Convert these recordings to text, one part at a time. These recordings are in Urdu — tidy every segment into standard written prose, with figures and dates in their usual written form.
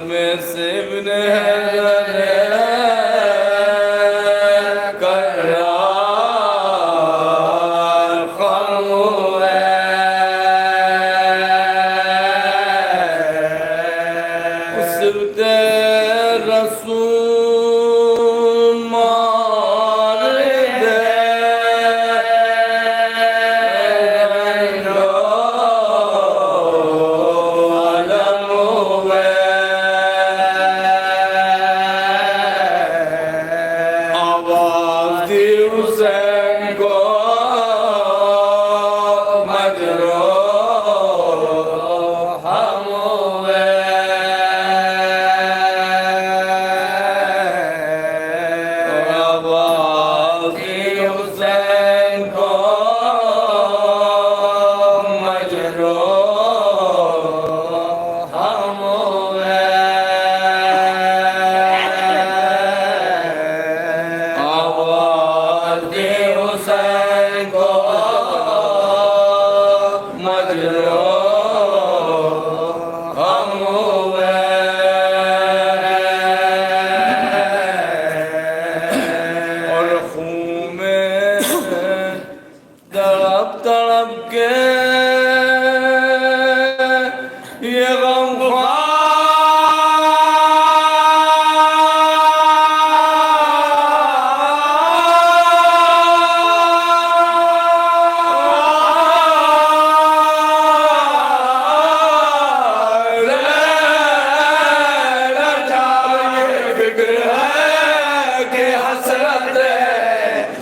میں سے ابن حضر کرار خم ہوئے صبت رسول مارد عالم ہوئے آواز دی حسین کو مجروح ہم ہوئے آواز دی حسین کو مجروح ہم ہوئے آواز دی حسین کو مجروح ہم ہوئے اور خون میں تڑپ تڑپ کے یہ غم فکر ہے کہ حسرت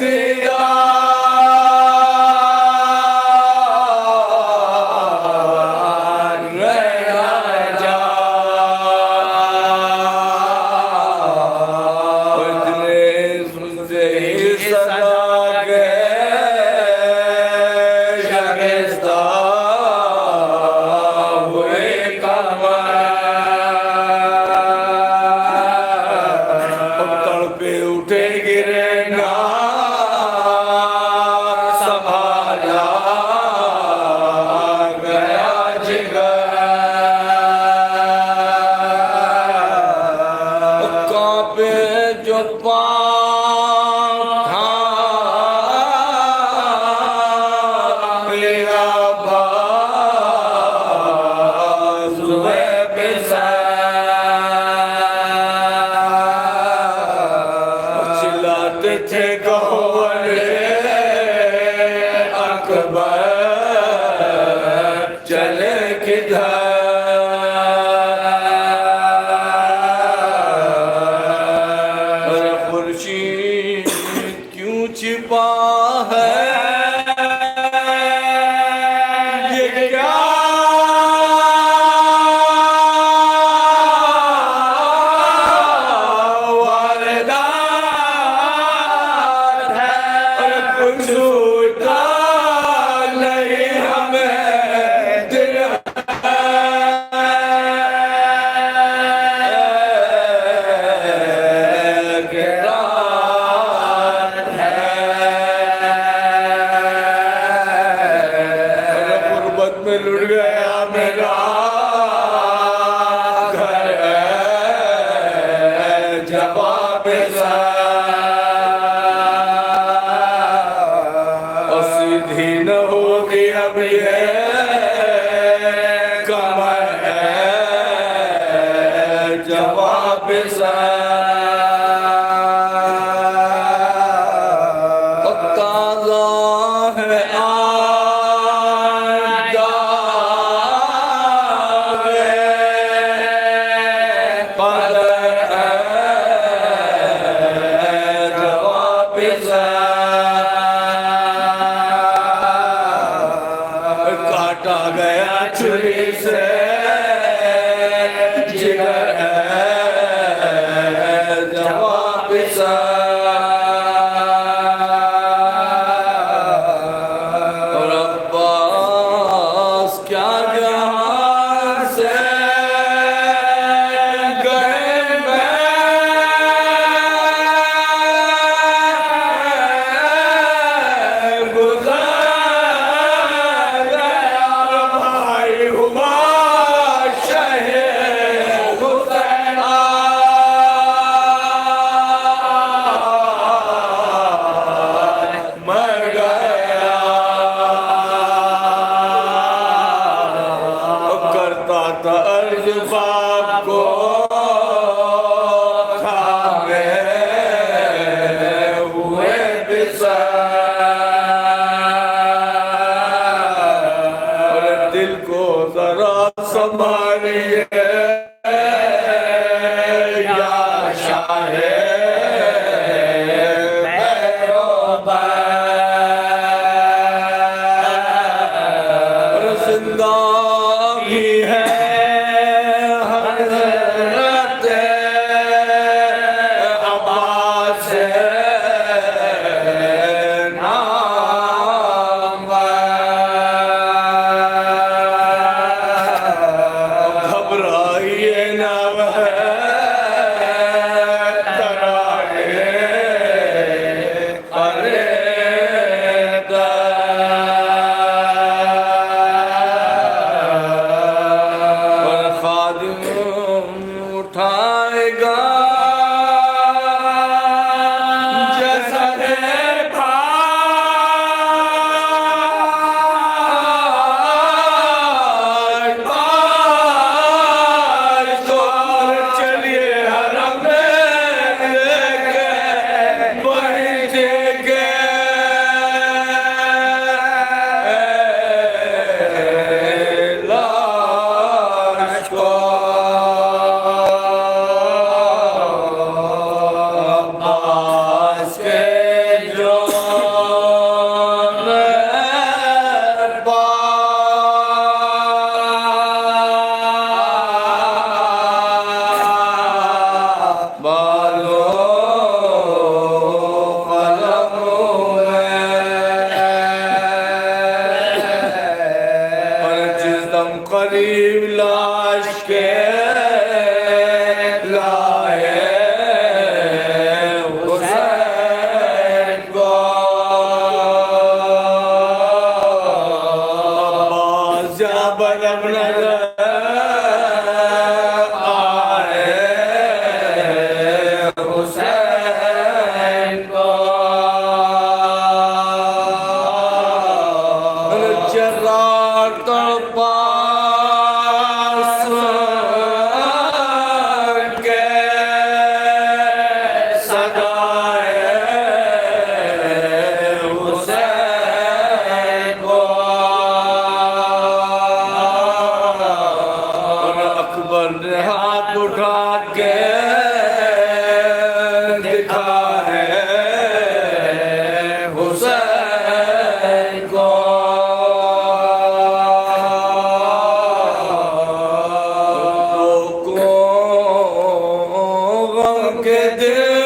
دیدار رہ جا اتنے سے ہی صدا کے شکستہ ہوئے تڑپے اٹھے گرے گا سنبھالا گیا جگر کانپے جو پاؤں تھا میرا بازوئے چلاتے تھے گوھر اکبر چلے کدھر خورشید کیوں چھپا ہے یہ کیا واردات ہے اور کچھ سوچتا نہیں ہمیں دل کے رات ہے غربت میں لٹ گیا میرا گھر جواب اور سیدھی نہ ہوگی اب یہ کمر جواب تازہ ہے کاٹا گیا چھری سے جگر ہے کو تھامے ہوئے بسر اور دل کو ذرا سنبھالیے یا شاہ زندہ بھی ہے حضرت عباس نام گھبرائیے نہ اٹھائے گا جسد پار تو چلیے حرم لے کے بڑھتے گئے لاش کو قریب لاش کے لائے حسین کو عباس جب رب نظر آئے حسین کو جرار تڑپا ہاتھ اٹھا کے دکھا ہے حسین کو غم کے دل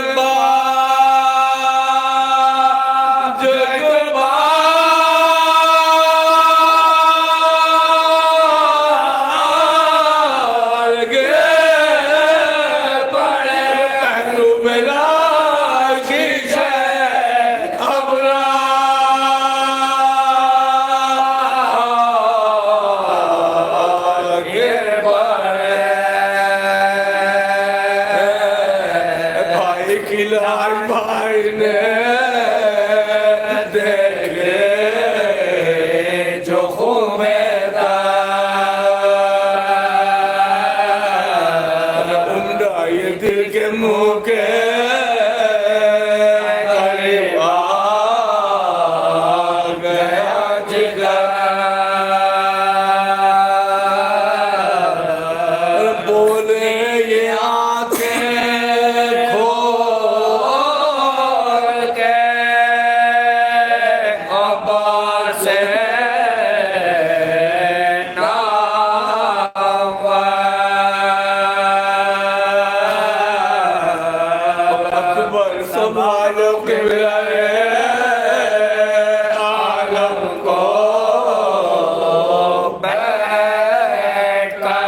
کھلائی بھائی نے دیکھے جو خون میں تھا عمدہ یہ دل کے منہ کے قریب آ گیا جگر بولے یہ آنکھیں سنبھالو قبلہ عالم کو بیٹھ کر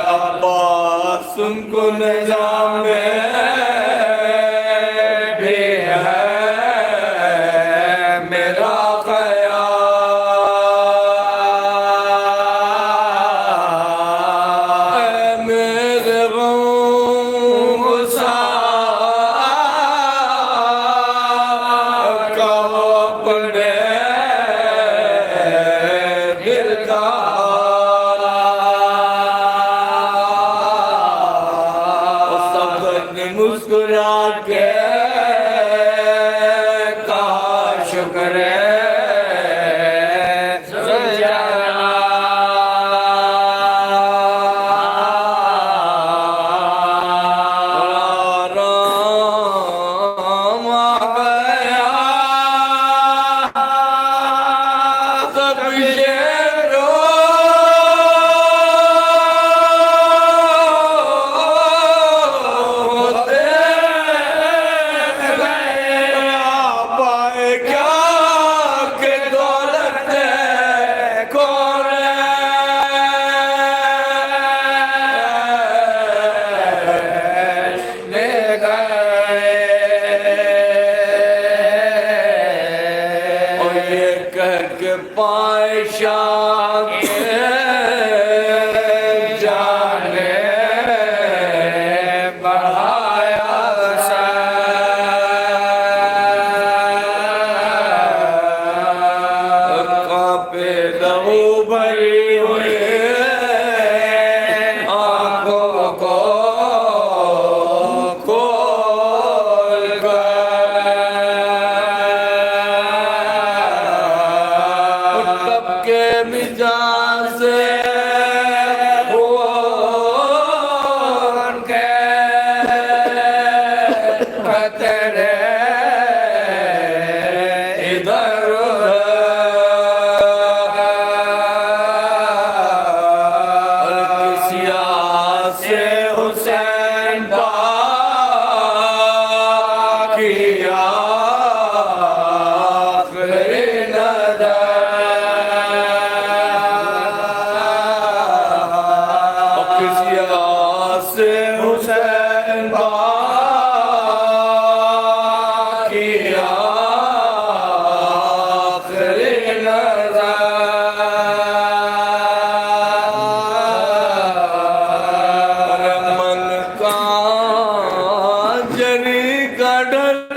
عباس ان کو نظام بھی ہے میرا خیال میرے غم کا اپنے دل کا مسکرا کے کہا شکر پائشہ کے جانے بڑھایا کانپے لہو بھری ہوئی آنکھوں کو کھول کے مجاز ان کے خطرے ادھر کسی سے حسین باقی آخری نظر سے حسین باقی آخری نظر من کا جری کا ڈر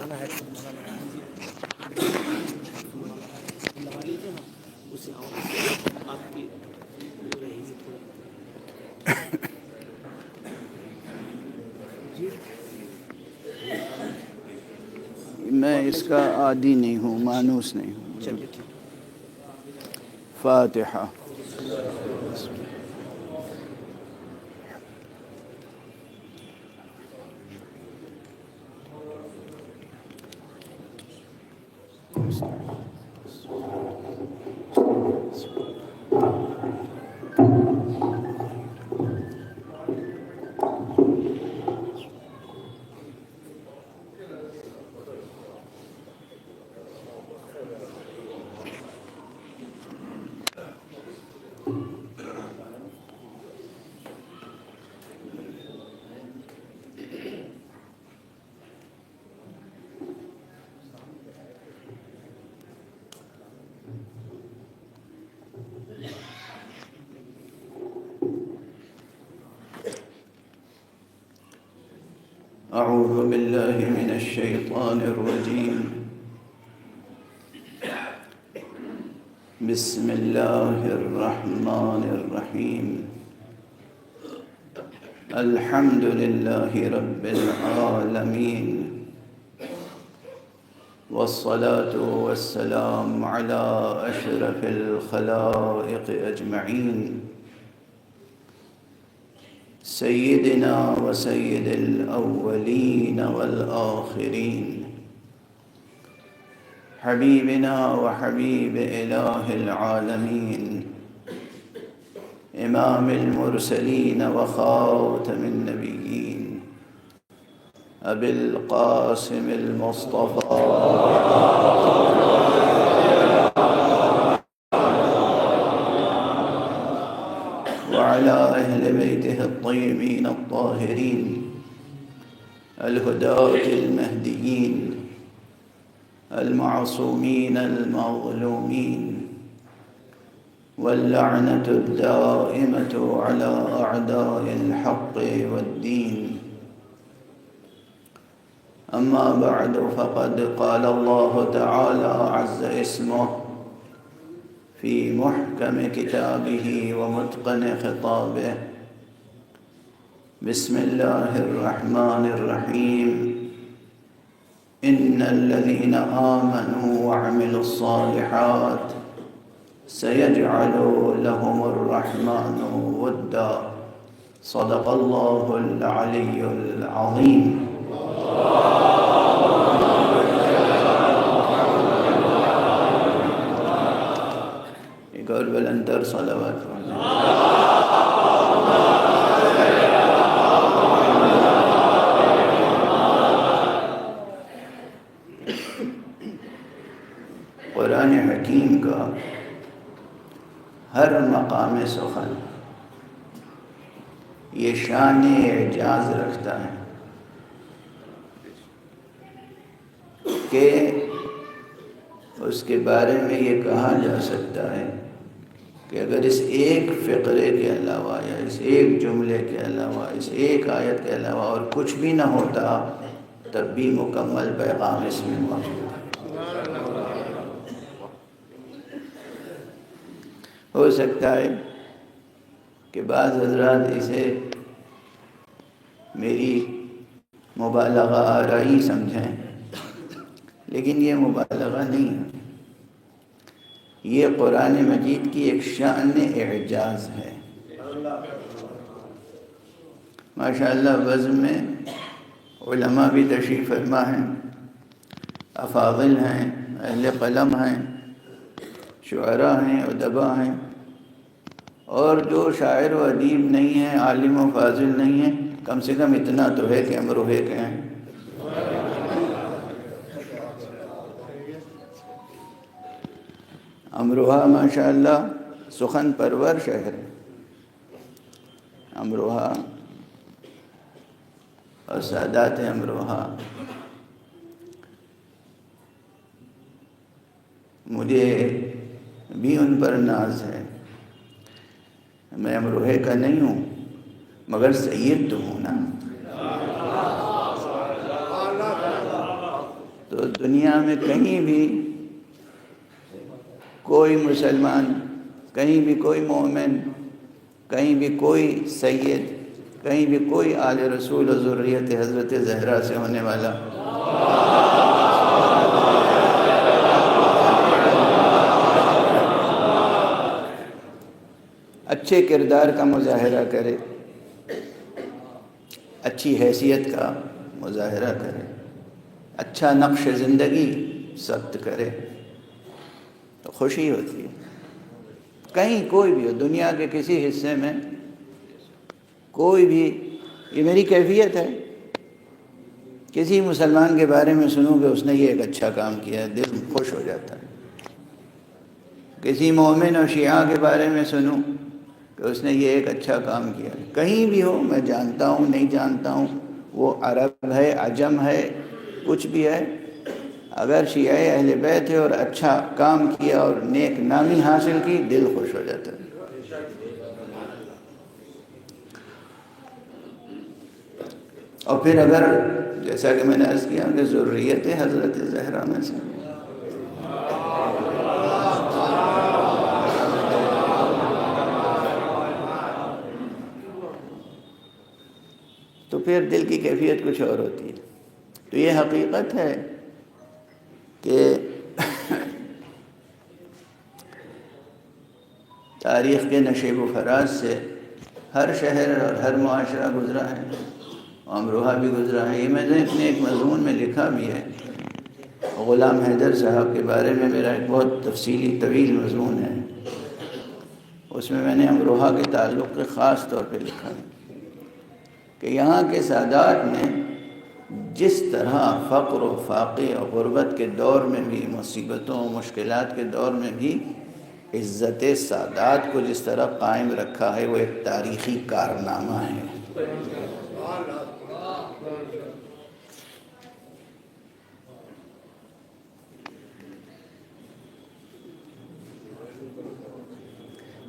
میں اس کا عادی نہیں ہوں، مانوس نہیں ہوں۔ فاتحہ۔ اعوذ باللہ من الشیطان الرجیم، بسم اللہ الرحمن الرحیم، الحمد للہ رب العالمین، والصلاة والسلام على اشرف الخلائق اجمعین، سیدنا و سید الاولین والآخرین، حبیبنا و حبیب الہ العالمین، امام المرسلین و خاتم النبیین، ابی القاسم المصطفى وعلى أهل بيته الطيبين الطاهرين الهداة المهديين المعصومين المظلومين، واللعنة الدائمة على أعداء الحق والدين. أما بعد، فقد قال الله تعالى عز اسمه في محكم كتابه ومتقن خطابه، بسم الله الرحمن الرحيم، إن الذين آمنوا وعملوا الصالحات سيجعل لهم الرحمن ودا، صدق الله العلي العظيم. ایک اور بلندر صلوات قرآن حکیم کا ہر مقام سخن یہ شان اعجاز رکھتا ہے کہ اس کے بارے میں یہ کہا جا سکتا ہے کہ اگر اس ایک فقرے کے علاوہ یا اس ایک جملے کے علاوہ، اس ایک آیت کے علاوہ اور کچھ بھی نہ ہوتا تب بھی مکمل پیغام اس میں موجود ہے۔ ہو سکتا ہے کہ بعض حضرات اسے میری مبالغہ آرائی سمجھیں، لیکن یہ مبالغہ نہیں ہے، یہ قرآن مجید کی ایک شأن اعجاز ہے۔ ماشاءاللہ بزم میں علماء بھی تشریف فرما ہیں، افاضل ہیں، اہل قلم ہیں، شعراء ہیں، ادباء ہیں، اور جو شاعر و ادیب نہیں ہیں، عالم و فاضل نہیں ہیں، کم سے کم اتنا تو ہے کہ امروہے کے ہیں۔ امروہہ ماشاءاللہ سخن پرور شہر ہے۔ امروہہ اور سادات امروہہ مجھے بھی ان پر ناز ہے۔ میں امروہے کا نہیں ہوں مگر سید تو ہوں نا۔ تو دنیا میں کہیں بھی کوئی مسلمان، کہیں بھی کوئی مومن، کہیں بھی کوئی سید، کہیں بھی کوئی آل رسول و ذریت حضرت زہرا سے ہونے والا اچھے کردار کا مظاہرہ کرے، اچھی حیثیت کا مظاہرہ کرے، اچھا نقش زندگی ثبت کرے تو خوشی ہوتی ہے۔ کہیں کوئی بھی ہو، دنیا کے کسی حصے میں کوئی بھی، یہ میری کیفیت ہے، کسی مسلمان کے بارے میں سنوں کہ اس نے یہ ایک اچھا کام کیا ہے، دل خوش ہو جاتا ہے۔ کسی مومن اور شیعہ کے بارے میں سنوں کہ اس نے یہ ایک اچھا کام کیا ہے، کہیں بھی ہو، میں جانتا ہوں نہیں جانتا ہوں، وہ عرب ہے، عجم ہے، کچھ بھی ہے، اگر شیعہ اہل بیت ہے اور اچھا کام کیا اور نیک نامی حاصل کی، دل خوش ہو جاتا ہے۔ اور پھر اگر جیسا کہ میں نے عرض کیا کہ ذریت حضرت زہرا میں سے، تو پھر دل کی کیفیت کچھ اور ہوتی ہے۔ تو یہ حقیقت ہے کہ تاریخ کے نشیب و فراز سے ہر شہر اور ہر معاشرہ گزرا ہے، امروہہ بھی گزرا ہے۔ یہ میں نے اپنے ایک مضمون میں لکھا بھی ہے، غلام حیدر صاحب کے بارے میں میرا ایک بہت تفصیلی طویل مضمون ہے، اس میں نے امروہہ کے تعلق کے خاص طور پہ لکھا ہے کہ یہاں کے سادات نے جس طرح فقر و فاقے اور غربت کے دور میں بھی، مصیبتوں و مشکلات کے دور میں بھی عزت سادات کو جس طرح قائم رکھا ہے، وہ ایک تاریخی کارنامہ ہے۔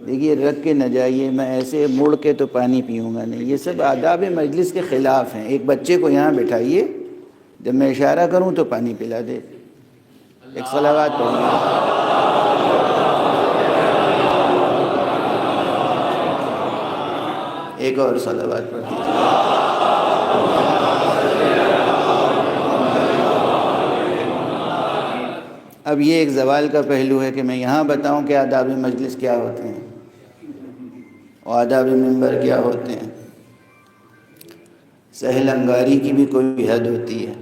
دیکھیے، رکھ کے نہ جائیے، میں ایسے مڑ کے تو پانی پیوں گا نہیں، یہ سب آداب مجلس کے خلاف ہیں۔ ایک بچے کو یہاں بٹھائیے، جب میں اشارہ کروں تو پانی پلا دے۔ ایک صلوات پڑھیے۔ ایک اور صلوات پڑھ دیجیے۔ اب یہ ایک زوال کا پہلو ہے کہ میں یہاں بتاؤں کہ آداب مجلس کیا ہوتے ہیں اور آداب منبر کیا ہوتے ہیں۔ سہل انگاری کی بھی کوئی حد ہوتی ہے۔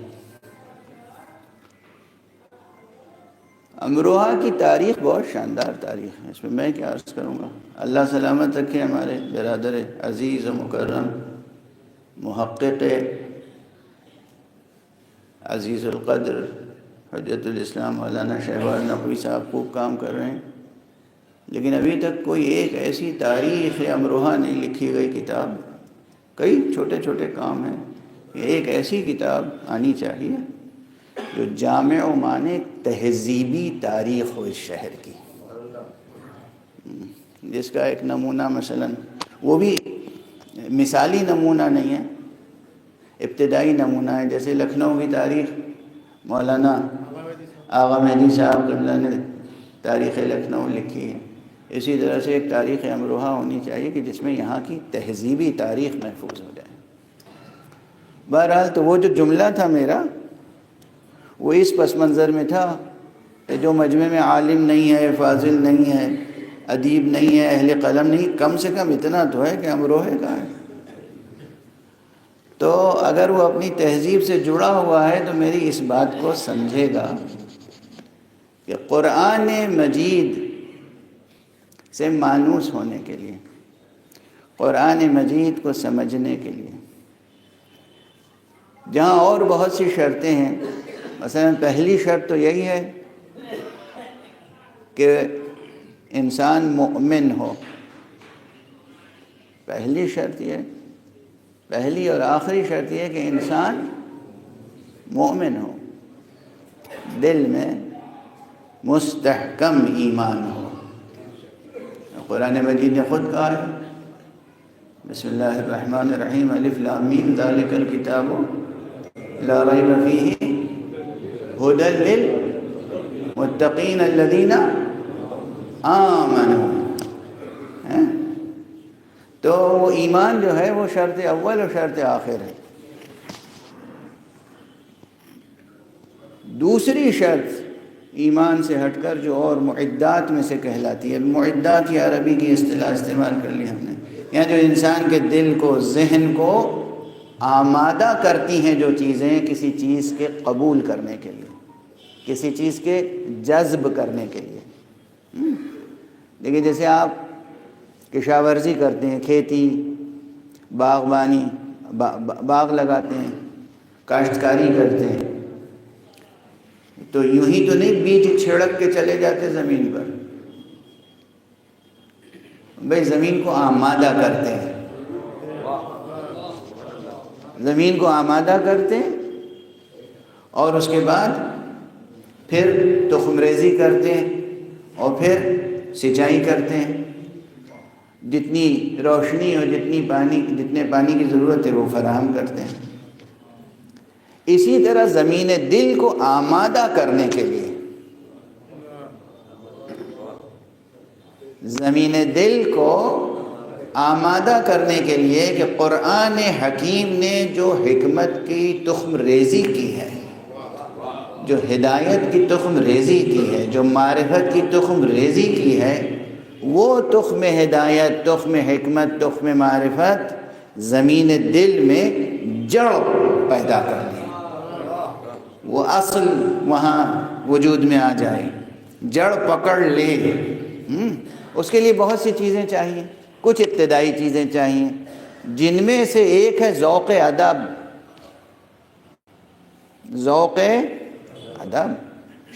امروہہ کی تاریخ بہت شاندار تاریخ ہے، اس میں میں کیا عرض کروں گا۔ اللہ سلامت رکھے ہمارے برادر عزیز و مکرم محقق عزیز القدر حجت الاسلام مولانا شہباز نقوی صاحب خوب کام کر رہے ہیں، لیکن ابھی تک کوئی ایک ایسی تاریخ امروہہ نہیں لکھی گئی کتاب۔ کئی چھوٹے چھوٹے کام ہیں، ایک ایسی کتاب آنی چاہیے جو جامع و مانع تہذیبی تاریخ ہو اس شہر کی، جس کا ایک نمونہ مثلا، وہ بھی مثالی نمونہ نہیں ہے، ابتدائی نمونہ ہے۔ جیسے لکھنؤ کی تاریخ مولانا آغا مہدی صاحب قبلہ نے تاریخ لکھنؤ لکھی ہے، اسی طرح سے ایک تاریخ امروہہ ہونی چاہیے کہ جس میں یہاں کی تہذیبی تاریخ محفوظ ہو جائے۔ بہرحال تو وہ جو جملہ تھا میرا، وہ اس پس منظر میں تھا کہ جو مجمع میں عالم نہیں ہے، فاضل نہیں ہے، ادیب نہیں ہے، اہل قلم نہیں، کم سے کم اتنا تو ہے کہ امروہے کا ہے۔ تو اگر وہ اپنی تہذیب سے جڑا ہوا ہے تو میری اس بات کو سمجھے گا کہ قرآن مجید سے مانوس ہونے کے لیے، قرآن مجید کو سمجھنے کے لیے، جہاں اور بہت سی شرطیں ہیں، مثلا پہلی شرط تو یہی ہے کہ انسان مؤمن ہو۔ پہلی شرط یہ، پہلی اور آخری شرط یہ کہ انسان مومن ہو، دل میں مستحکم ایمان ہو۔ قرآن مجید نے خود کہا ہے، بسم اللہ الرحمن الرحیم، الف لام میم ذالک الکتاب لا ریب فیہ ہدی للمتقین الذین آمنوا. تو وہ ایمان جو ہے وہ شرط اول اور شرط آخر ہے. دوسری شرط ایمان سے ہٹ کر جو اور معدات میں سے کہلاتی ہے. معدات یہ عربی کی اصطلاح استعمال کر لی ہم نے. یہاں جو انسان کے دل کو ذہن کو آمادہ کرتی ہیں جو چیزیں کسی چیز کے قبول کرنے کے لیے, کسی چیز کے جذب کرنے کے لیے. دیکھیے جیسے آپ کشاورزی کرتے ہیں, کھیتی باغبانی باغ لگاتے ہیں, کاشتکاری کرتے ہیں, تو یوں ہی تو نہیں بیج چھڑک کے چلے جاتے زمین پر. بھئی زمین کو آمادہ کرتے ہیں, زمین کو آمادہ کرتے ہیں اور اس کے بعد پھر تخم ریزی کرتے ہیں اور پھر سینچائی کرتے ہیں. جتنی روشنی اور جتنے پانی کی ضرورت ہے وہ فراہم کرتے ہیں. اسی طرح زمین دل کو آمادہ کرنے کے لیے, زمین دل کو آمادہ کرنے کے لیے کہ قرآن حکیم نے جو حکمت کی تخم ریزی کی ہے, جو ہدایت کی تخم ریزی کی ہے, جو معرفت کی تخم ریزی کی ہے, وہ تخم ہدایت, تخم حکمت, تخم معرفت زمین دل میں جڑ پیدا کرنی ہے. وہ اصل وہاں وجود میں آ جائے, جڑ پکڑ لے. اس کے لیے بہت سی چیزیں چاہیے. کچھ ابتدائی چیزیں چاہیے جن میں سے ایک ہے ذوق ادب. ذوق ادب,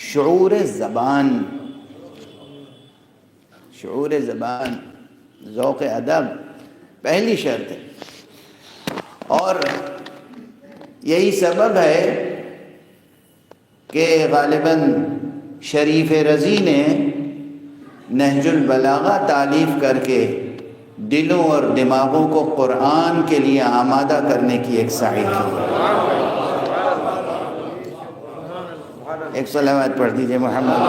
شعور زبان, شعور زبان, ذوق ادب پہلی شرط ہے. اور یہی سبب ہے کہ غالباً شریف رضی نے نہج البلاغہ تالیف کر کے دلوں اور دماغوں کو قرآن کے لیے آمادہ کرنے کی ایک سعی کی. ایک صلوات پڑھ دیجئے محمد.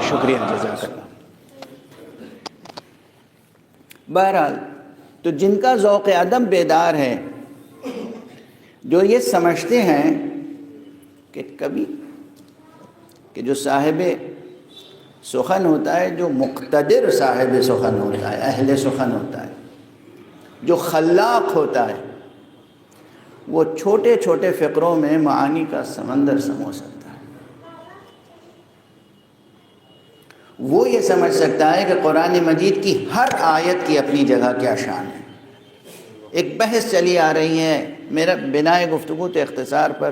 شکریہ, جزاک اللہ. بہرحال تو جن کا ذوق ادب بیدار ہے, جو یہ سمجھتے ہیں کہ کبھی کہ جو صاحب سخن ہوتا ہے, جو مقتدر صاحب سخن ہوتا ہے, اہل سخن ہوتا ہے, جو خلاق ہوتا ہے, وہ چھوٹے چھوٹے فقروں میں معانی کا سمندر سمو سکتا ہے. وہ یہ سمجھ سکتا ہے کہ قرآن مجید کی ہر آیت کی اپنی جگہ کیا شان ہے. ایک بحث چلی آ رہی ہے, میرا بنائے گفتگو تو اختصار پر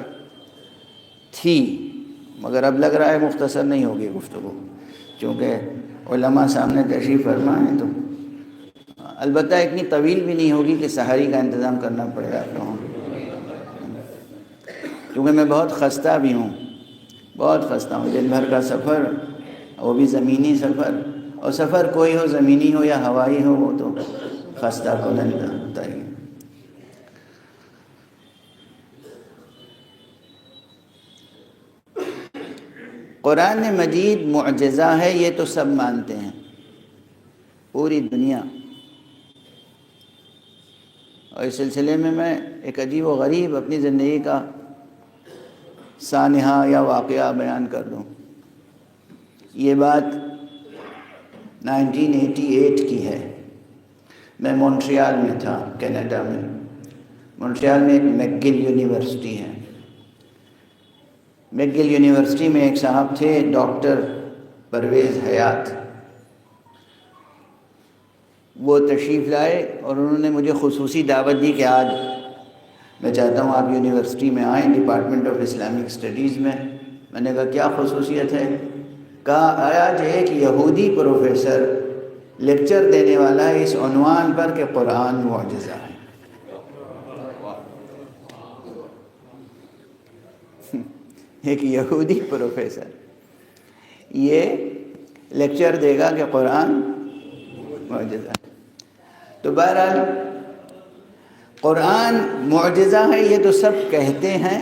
تھی, مگر اب لگ رہا ہے مختصر نہیں ہوگی گفتگو, چونکہ علماء سامنے تشریف فرما ہیں. تو البتہ اتنی طویل بھی نہیں ہوگی کہ سحری کا انتظام کرنا پڑے گا آپ لوگوں کو, کیونکہ میں بہت خستہ بھی ہوں, بہت خستہ ہوں. دن بھر کا سفر, وہ بھی زمینی سفر, اور سفر کوئی ہو, زمینی ہو یا ہوائی ہو, وہ تو خستہ کنندہ ہوتا ہی. قرآن مجید معجزہ ہے, یہ تو سب مانتے ہیں, پوری دنیا. اور اس سلسلے میں ایک عجیب و غریب اپنی زندگی کا سانحہ یا واقعہ بیان کر دوں. یہ بات 1988 کی ہے. میں مونٹریال میں تھا, کینیڈا میں. مونٹریال میں ایک میکگل یونیورسٹی ہے. میکگل یونیورسٹی میں ایک صاحب تھے, ڈاکٹر پرویز حیات. وہ تشریف لائے اور انہوں نے مجھے خصوصی دعوت دی کہ آج میں چاہتا ہوں آپ یونیورسٹی میں آئیں, ڈپارٹمنٹ آف اسلامک اسٹڈیز میں. میں نے کہا کیا خصوصیت ہے؟ کہا آج ایک یہودی پروفیسر لیکچر دینے والا ہے اس عنوان پر کہ قرآن معجزہ ہے. ایک یہودی پروفیسر. یہ لیکچر دے گا کہ قرآن معجزہ ہے۔ تو بہرحال قرآن معجزہ ہے یہ تو سب کہتے ہیں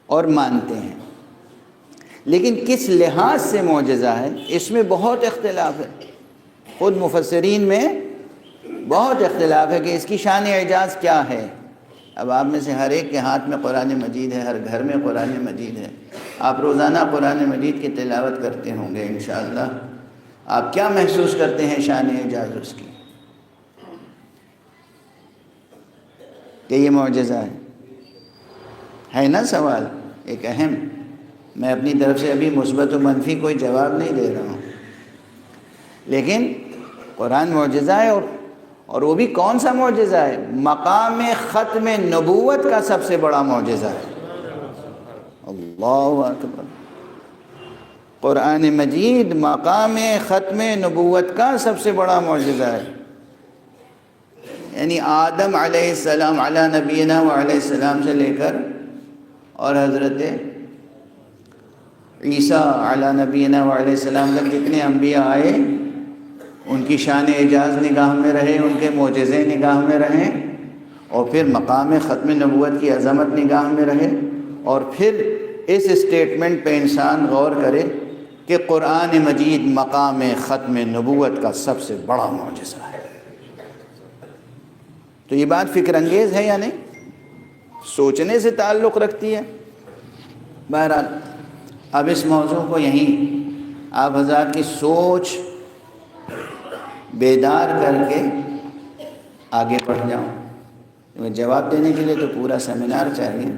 اور مانتے ہیں، لیکن کس لحاظ سے معجزہ ہے اس میں بہت اختلاف ہے۔ خود مفسرین میں بہت اختلاف ہے کہ اس کی شان اعجاز کیا ہے۔ اب آپ میں سے ہر ایک کے ہاتھ میں قرآن مجید ہے، ہر گھر میں قرآن مجید ہے، آپ روزانہ قرآن مجید کی تلاوت کرتے ہوں گے انشاءاللہ۔ آپ کیا محسوس کرتے ہیں شان اعجاز اس کی؟ کہ یہ معجزہ ہے نا سوال ایک اہم۔ میں اپنی طرف سے ابھی مثبت و منفی کوئی جواب نہیں دے رہا ہوں، لیکن قرآن معجزہ ہے، اور وہ بھی کون سا معجزہ ہے؟ مقام ختم نبوت کا سب سے بڑا معجزہ ہے۔ اللہ اکبر! قرآن مجید مقام ختم نبوت کا سب سے بڑا معجزہ ہے۔ یعنی آدم علیہ السلام علی نبینا و علیہ السلام سے لے کر اور حضرت عیسیٰ علی نبینا و علیہ السلام تک جتنے انبیاء آئے، ان کی شان اعجاز نگاہ میں رہے، ان کے معجزے نگاہ میں رہیں، اور پھر مقام ختم نبوت کی عظمت نگاہ میں رہے، اور پھر اس اسٹیٹمنٹ پہ انسان غور کرے کہ قرآن مجید مقام ختم نبوت کا سب سے بڑا معجزہ ہے۔ تو یہ بات فکر انگیز ہے یا نہیں؟ سوچنے سے تعلق رکھتی ہے۔ بہرحال اب اس موضوع کو یہیں آپ حضرات کی سوچ بیدار کر کے آگے بڑھ جاؤں۔ جواب دینے کے لیے تو پورا سیمینار چاہیے۔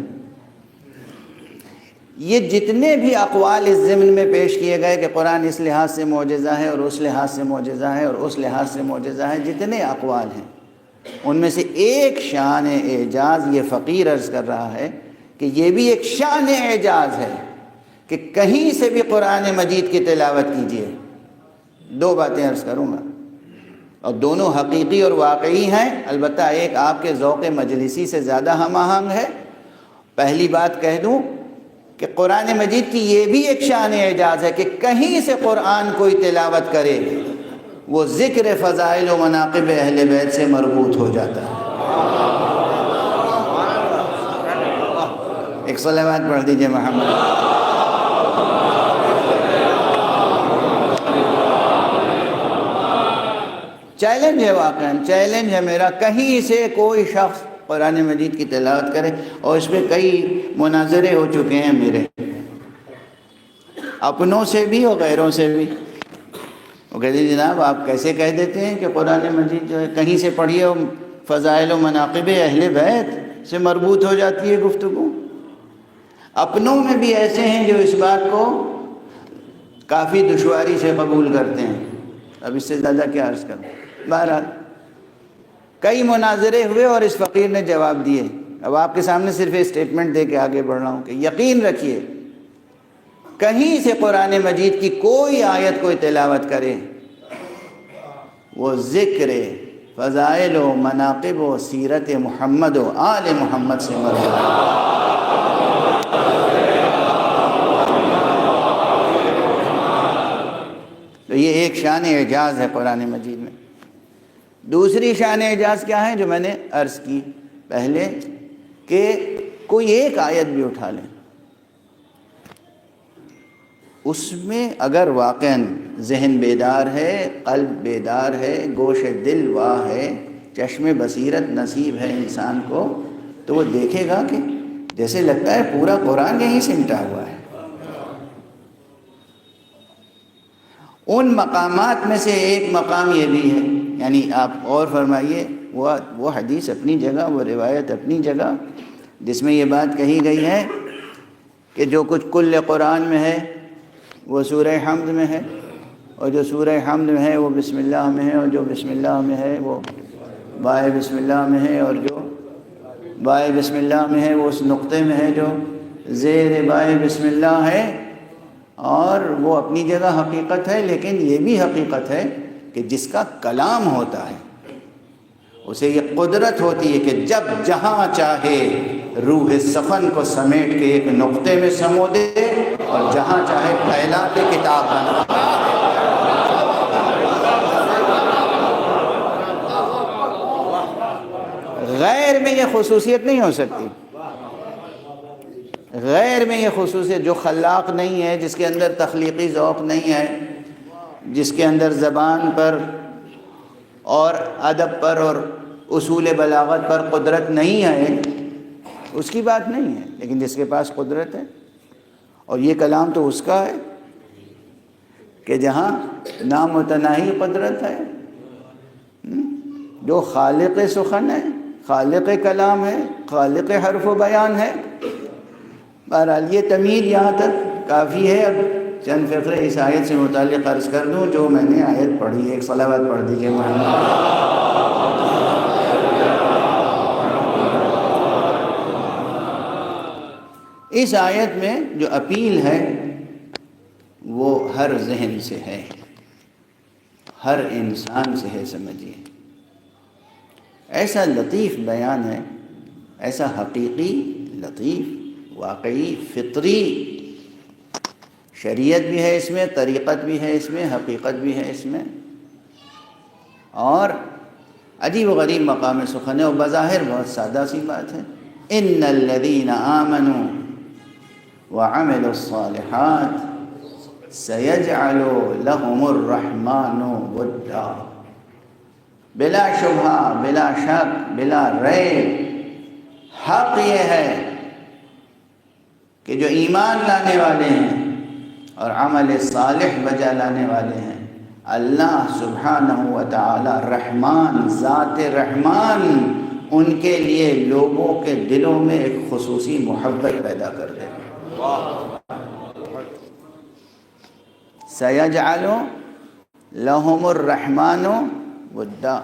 یہ جتنے بھی اقوال اس ضمن میں پیش کیے گئے کہ قرآن اس لحاظ سے معجزہ ہے اور اس لحاظ سے معجزہ ہے اور اس لحاظ سے معجزہ ہے، جتنے اقوال ہیں ان میں سے ایک شان اعجاز یہ فقیر عرض کر رہا ہے کہ یہ بھی ایک شان اعجاز ہے کہ کہیں سے بھی قرآن مجید کی تلاوت کیجیے۔ دو باتیں عرض کروں گا اور دونوں حقیقی اور واقعی ہیں، البتہ ایک آپ کے ذوق مجلسی سے زیادہ ہم آہنگ ہے۔ پہلی بات کہہ دوں کہ قرآن مجید کی یہ بھی ایک شان اعجاز ہے کہ کہیں سے قرآن کوئی تلاوت کرے وہ ذکر فضائل و مناقب اہل بیت سے مربوط ہو جاتا ہے۔ ایک صلوات پڑھ دیجئے محمد۔ چیلنج ہے، واقعاً چیلنج ہے میرا، کہیں سے کوئی شخص قرآن مجید کی تلاوت کرے، اور اس میں کئی مناظرے ہو چکے ہیں میرے، اپنوں سے بھی اور غیروں سے بھی۔ وہ کہتے ہیں جناب آپ کیسے کہہ دیتے ہیں کہ قرآن مجید جو ہے کہیں سے پڑھیے اور فضائل و مناقب اہل بیت سے مربوط ہو جاتی ہے گفتگو۔ اپنوں میں بھی ایسے ہیں جو اس بات کو کافی دشواری سے قبول کرتے ہیں۔ اب اس سے زیادہ کیا عرض کروں۔ بہرحال کئی مناظرے ہوئے اور اس فقیر نے جواب دیے۔ اب آپ کے سامنے صرف اسٹیٹمنٹ دے کے آگے بڑھ رہا ہوں کہ یقین رکھیے کہیں سے قرآن مجید کی کوئی آیت کوئی تلاوت کرے وہ ذکر فضائل و مناقب و سیرت محمد و آل محمد سے مربوط ہے۔ تو یہ ایک شان اعجاز ہے قرآن مجید میں۔ دوسری شان اعجاز کیا ہے جو میں نے عرض کی پہلے کہ کوئی ایک آیت بھی اٹھا لیں، اس میں اگر واقعاً ذہن بیدار ہے، قلب بیدار ہے، گوش دل واہ ہے، چشم بصیرت نصیب ہے انسان کو، تو وہ دیکھے گا کہ جیسے لگتا ہے پورا قرآن یہیں سمٹا ہوا ہے۔ ان مقامات میں سے ایک مقام یہ بھی ہے، یعنی آپ غور فرمائیے، وہ حدیث اپنی جگہ، وہ روایت اپنی جگہ، جس میں یہ بات کہی گئی ہے کہ جو کچھ کل قرآن میں ہے وہ سورہ حمد میں ہے، اور جو سورہ حمد میں ہے وہ بسم اللہ میں ہے، اور جو بسم اللہ میں ہے وہ بائے بسم اللہ میں ہے، اور جو بائے بسم اللہ میں ہے وہ اس نقطے میں ہے جو زیر بائے بسم اللہ ہے۔ اور وہ اپنی جگہ حقیقت ہے، لیکن یہ بھی حقیقت ہے کہ جس کا کلام ہوتا ہے اسے یہ قدرت ہوتی ہے کہ جب جہاں چاہے روح سخن کو سمیٹ کے ایک نقطے میں سمو دے اور جہاں چاہے پھیلا کے کتاب بنا۔ غیر میں یہ خصوصیت نہیں ہو سکتی، غیر میں یہ خصوصیت، جو خلاق نہیں ہے، جس کے اندر تخلیقی ذوق نہیں ہے، جس کے اندر زبان پر اور ادب پر اور اصول بلاغت پر قدرت نہیں ہے، اس کی بات نہیں ہے، لیکن جس کے پاس قدرت ہے، اور یہ کلام تو اس کا ہے کہ جہاں نامتناہی قدرت ہے، جو خالق سخن ہے، خالق کلام ہے، خالق حرف و بیان ہے۔ بہرحال یہ تمہید یہاں تک کافی ہے۔ اب چند فقرے اس آیت سے متعلق عرض کر دوں جو میں نے آیت پڑھی ہے۔ ایک صلوات پڑھ دیجیے محمد۔ اس آیت میں جو اپیل ہے وہ ہر ذہن سے ہے، ہر انسان سے ہے، سمجھیے۔ ایسا لطیف بیان ہے، ایسا حقیقی، لطیف، واقعی، فطری، شریعت بھی ہے اس میں، طریقت بھی ہے اس میں، حقیقت بھی ہے اس میں، اور عجیب و غریب مقام سخن ہے، اور بظاہر بہت سادہ سی بات ہے۔ ان الذین آمنوا وعملوا الصالحات سیجعل لهم الرحمن ودا۔ بلا شبہ، بلا شک، بلا ریب حق یہ ہے کہ جو ایمان لانے والے ہیں اور عمل صالح بجا لانے والے ہیں، اللہ سبحانہ و تعالی رحمان، ذات رحمان ان کے لیے لوگوں کے دلوں میں ایک خصوصی محبت پیدا کر دے گا۔ سَيَجْعَلُ لَهُمُ الرَّحْمَنُ وَدًّا۔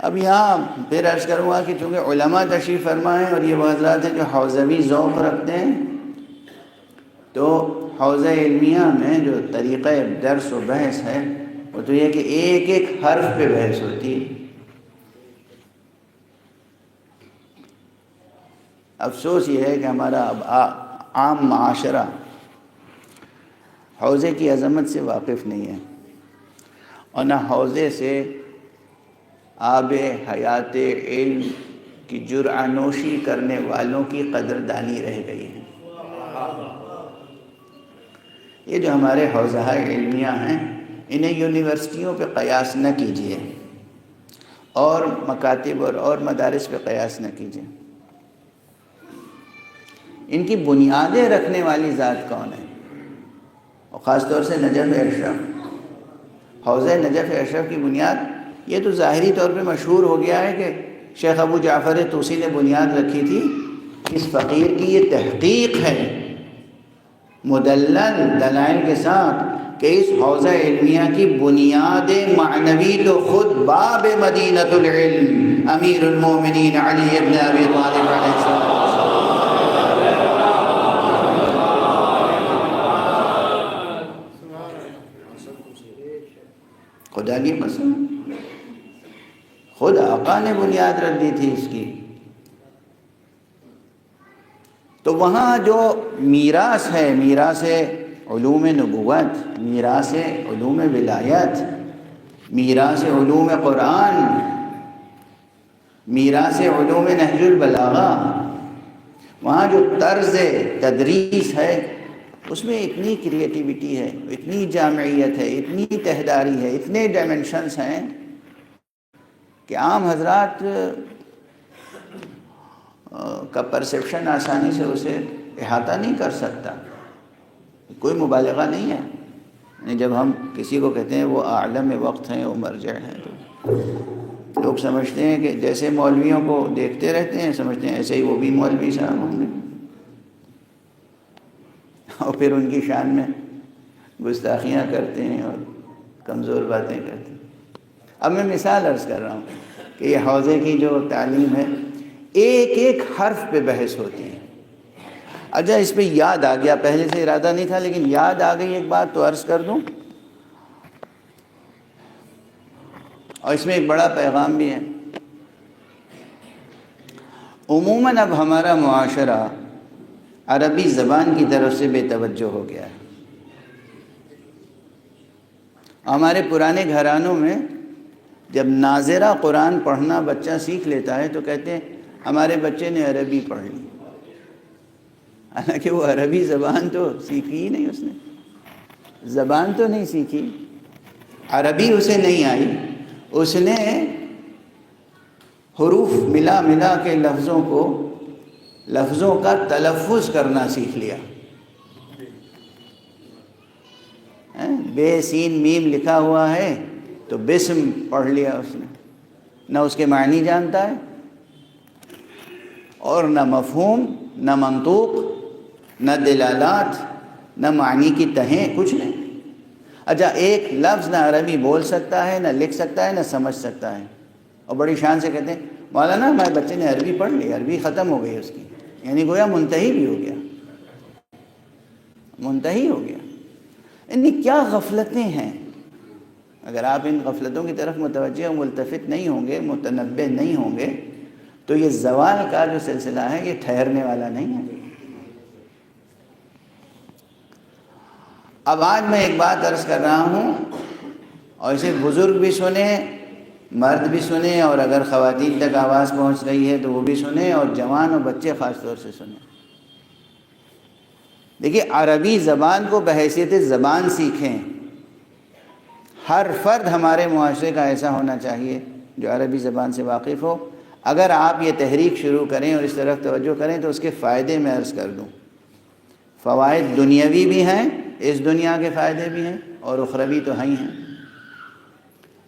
اب یہاں پھر عرض کروں گا کہ چونکہ علماء تشریف فرما ہیں اور یہ وہ حضرات ہیں جو حوزوی ذوق رکھتے ہیں، تو حوزہ علمیہ میں جو طریقہ درس و بحث ہے وہ تو یہ کہ ایک ایک حرف پہ بحث ہوتی ہے۔ افسوس یہ ہے کہ ہمارا اب عام معاشرہ حوزے کی عظمت سے واقف نہیں ہے، اور نہ حوزے سے آب حیات علم کی جرعہ نوشی کرنے والوں کی قدردانی رہ گئی ہے۔ یہ جو ہمارے حوزہ علمیہ ہیں، انہیں یونیورسٹیوں پہ قیاس نہ کیجیے، اور مکاتب اور مدارس پہ قیاس نہ کیجیے۔ ان کی بنیادیں رکھنے والی ذات کون ہے؟ اور خاص طور سے نجف اشرف، حوزہ نجف اشرف کی بنیاد یہ تو ظاہری طور پہ مشہور ہو گیا ہے کہ شیخ ابو جعفر طوسی نے بنیاد رکھی تھی۔ اس فقیر کی یہ تحقیق ہے مدلل دلائل کے ساتھ کہ اس حوزہ علمیہ کی بنیاد معنوی تو خود باب مدینۃ العلم امیر المومنین علی ابن ابی طالب علیہ السلام۔ خدا کی قسم، خود آقا نے بنیاد رکھ دی تھی اس کی۔ تو وہاں جو میراث ہے، میراث علوم نبوت، میراث علوم ولایت، میراث علوم قرآن، میراث علوم نہج البلاغہ، وہاں جو طرز تدریس ہے اس میں اتنی کریٹیوٹی ہے، اتنی جامعیت ہے، اتنی تہداری ہے، اتنے ڈائمنشنز ہیں کہ عام حضرات کا پرسیپشن آسانی سے اسے احاطہ نہیں کر سکتا۔ کوئی مبالغہ نہیں ہے، یعنی جب ہم کسی کو کہتے ہیں وہ عالم وقت ہیں، وہ مرجع ہیں، تو لوگ سمجھتے ہیں کہ جیسے مولویوں کو دیکھتے رہتے ہیں، سمجھتے ہیں ایسے ہی وہ بھی مولوی صاحب ہوں گے، اور پھر ان کی شان میں گستاخیاں کرتے ہیں اور کمزور باتیں کرتے ہیں۔ اب میں مثال عرض کر رہا ہوں کہ یہ حوزے کی جو تعلیم ہے، ایک ایک حرف پہ بحث ہوتی ہے۔ اچھا، اس پہ یاد آ گیا، پہلے سے ارادہ نہیں تھا لیکن یاد آ گئی ایک بات تو عرض کر دوں، اور اس میں ایک بڑا پیغام بھی ہے۔ عموماً اب ہمارا معاشرہ عربی زبان کی طرف سے بے توجہ ہو گیا ہے. ہمارے پرانے گھرانوں میں جب ناظرہ قرآن پڑھنا بچہ سیکھ لیتا ہے تو کہتے ہیں ہمارے بچے نے عربی پڑھ لی، حالانکہ وہ عربی زبان تو سیکھی ہی نہیں، اس نے زبان تو نہیں سیکھی، عربی اسے نہیں آئی، اس نے حروف ملا ملا کے لفظوں کا تلفظ کرنا سیکھ لیا. بے سین میم لکھا ہوا ہے تو بسم پڑھ لیا اس نے، نہ اس کے معنی جانتا ہے اور نہ مفہوم، نہ منطوق، نہ دلالات، نہ معنی کی تہیں، کچھ نہیں. اچھا ایک لفظ نہ عربی بول سکتا ہے، نہ لکھ سکتا ہے، نہ سمجھ سکتا ہے، اور بڑی شان سے کہتے ہیں مولانا ہمارے بچے نے عربی پڑھ لی، عربی ختم ہو گئی اس کی، یعنی گویا منتہی بھی ہو گیا، منتہی ہو گیا. ان کیا غفلتیں ہیں. اگر آپ ان غفلتوں کی طرف متوجہ و ملتفت نہیں ہوں گے، متنبہ نہیں ہوں گے، تو یہ زوال کا جو سلسلہ ہے یہ ٹھہرنے والا نہیں ہے. اب آج میں ایک بات عرض کر رہا ہوں اور اسے بزرگ بھی سنیں، مرد بھی سنیں، اور اگر خواتین تک آواز پہنچ رہی ہے تو وہ بھی سنیں، اور جوان اور بچے خاص طور سے سنیں. دیکھیے عربی زبان کو بحیثیت زبان سیکھیں. ہر فرد ہمارے معاشرے کا ایسا ہونا چاہیے جو عربی زبان سے واقف ہو. اگر آپ یہ تحریک شروع کریں اور اس طرف توجہ کریں تو اس کے فائدے میں عرض کر دوں. فوائد دنیاوی بھی ہیں، اس دنیا کے فائدے بھی ہیں، اور اخروی تو ہیں.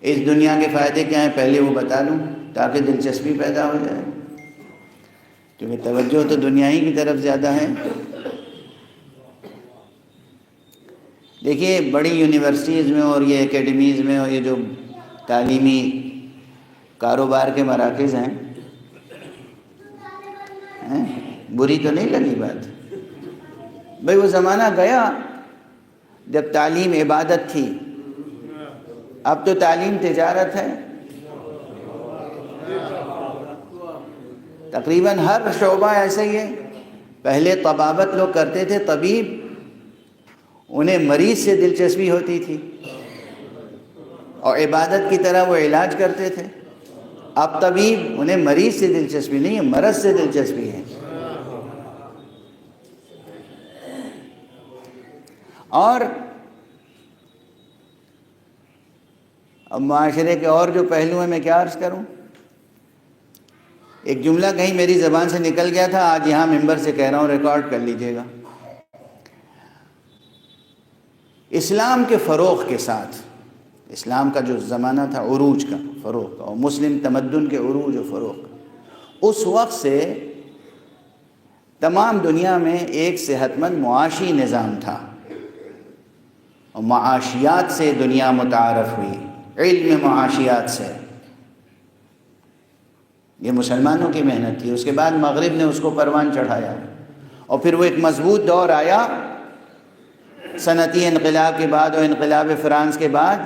اس دنیا کے فائدے کیا ہیں پہلے وہ بتا دوں تاکہ دلچسپی پیدا ہو جائے، کیونکہ توجہ تو دنیا ہی کی طرف زیادہ ہے. دیکھیے بڑی یونیورسٹیز میں اور یہ اکیڈمیز میں اور یہ جو تعلیمی کاروبار کے مراکز ہیں، بری تو نہیں لگی بات بھئی، وہ زمانہ گیا جب تعلیم عبادت تھی، اب تو تعلیم تجارت ہے. تقریباً ہر شعبہ ایسا ہی ہے. پہلے طبابت لوگ کرتے تھے، طبیب، انہیں مریض سے دلچسپی ہوتی تھی اور عبادت کی طرح وہ علاج کرتے تھے. اب طبیب، انہیں مریض سے دلچسپی نہیں ہے، مرض سے دلچسپی ہے. اور اب معاشرے کے اور جو پہلو ہیں میں کیا عرض کروں. ایک جملہ کہیں میری زبان سے نکل گیا تھا، آج یہاں ممبر سے کہہ رہا ہوں، ریکارڈ کر لیجئے گا. اسلام کے فروغ کے ساتھ، اسلام کا جو زمانہ تھا عروج کا، فروغ کا، اور مسلم تمدن کے عروج و فروغ کا، اس وقت سے تمام دنیا میں ایک صحت مند معاشی نظام تھا، اور معاشیات سے دنیا متعارف ہوئی، علم معاشیات سے. یہ مسلمانوں کی محنت تھی. اس کے بعد مغرب نے اس کو پروان چڑھایا، اور پھر وہ ایک مضبوط دور آیا صنعتی انقلاب کے بعد اور انقلاب فرانس کے بعد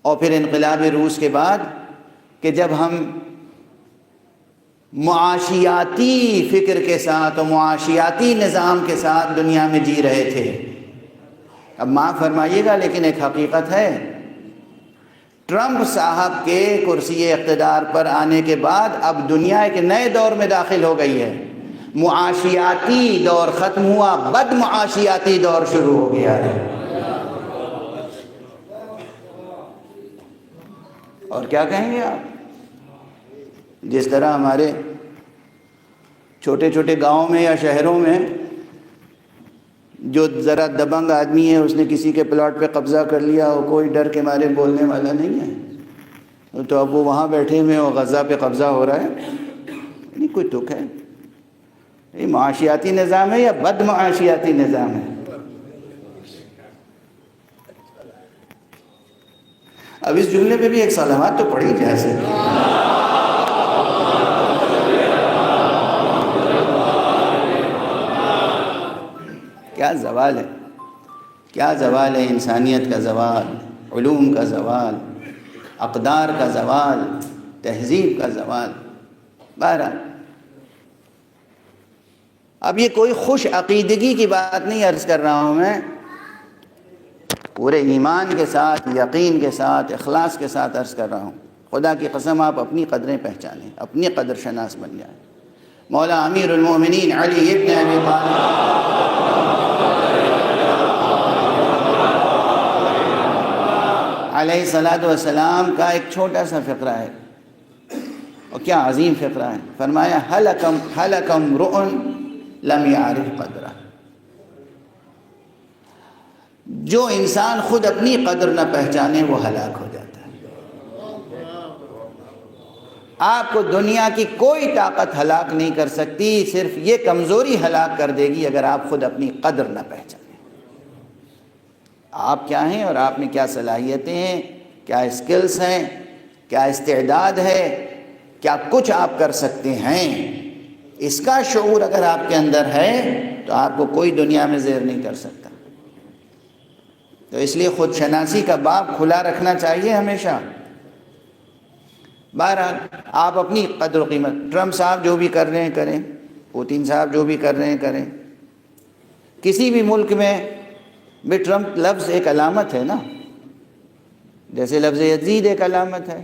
اور پھر انقلاب روس کے بعد، کہ جب ہم معاشیاتی فکر کے ساتھ اور معاشیاتی نظام کے ساتھ دنیا میں جی رہے تھے. اب معاف فرمائیے گا لیکن ایک حقیقت ہے، ٹرمپ صاحب کے کرسی اقتدار پر آنے کے بعد اب دنیا ایک نئے دور میں داخل ہو گئی ہے. معاشیاتی دور ختم ہوا، بد معاشیاتی دور شروع ہو گیا ہے. اور کیا کہیں گے آپ؟ جس طرح ہمارے چھوٹے چھوٹے گاؤں میں یا شہروں میں جو ذرا دبنگ آدمی ہے، اس نے کسی کے پلاٹ پہ قبضہ کر لیا اور کوئی ڈر کے مارے بولنے والا نہیں ہے، تو اب وہ وہاں بیٹھے ہوئے اور غزہ پہ قبضہ ہو رہا ہے. نہیں کوئی تک ہے. یہ معاشیاتی نظام ہے یا بد معاشیاتی نظام ہے؟ اب اس جملے پہ بھی ایک صلوات تو پڑھی جا سکتی. کیا زوال ہے، کیا زوال ہے. انسانیت کا زوال، علوم کا زوال، اقدار کا زوال، تہذیب کا زوال. بہرحال اب یہ کوئی خوش عقیدگی کی بات نہیں عرض کر رہا ہوں میں، پورے ایمان کے ساتھ، یقین کے ساتھ، اخلاص کے ساتھ عرض کر رہا ہوں۔ خدا کی قسم آپ اپنی قدریں پہچانیں، اپنی قدر شناس بن جائیں۔ مولا امیر المومنین علی ابن ابی طالب علیہ الصلاۃ والسلام کا ایک چھوٹا سا فقرہ ہے، اور کیا عظیم فقرہ ہے۔ فرمایا ہلک امرؤ لم یعرف قدرہ، جو انسان خود اپنی قدر نہ پہچانے وہ ہلاک ہو جاتا ہے۔ آپ کو دنیا کی کوئی طاقت ہلاک نہیں کر سکتی، صرف یہ کمزوری ہلاک کر دے گی اگر آپ خود اپنی قدر نہ پہچانیں۔ آپ کیا ہیں اور آپ میں کیا صلاحیتیں ہیں، کیا اسکلز ہیں، کیا استعداد ہے، کیا کچھ آپ کر سکتے ہیں، اس کا شعور اگر آپ کے اندر ہے تو آپ کو کوئی دنیا میں زیر نہیں کر سکتا۔ تو اس لیے خود شناسی کا باب کھلا رکھنا چاہیے ہمیشہ۔ بہرحال آپ اپنی قدر و قیمت، ٹرمپ صاحب جو بھی کر رہے ہیں کریں، پوتین صاحب جو بھی کر رہے ہیں کریں، کسی بھی ملک میں بھی ٹرمپ لفظ ایک علامت ہے نا، جیسے لفظ یزید ایک علامت ہے۔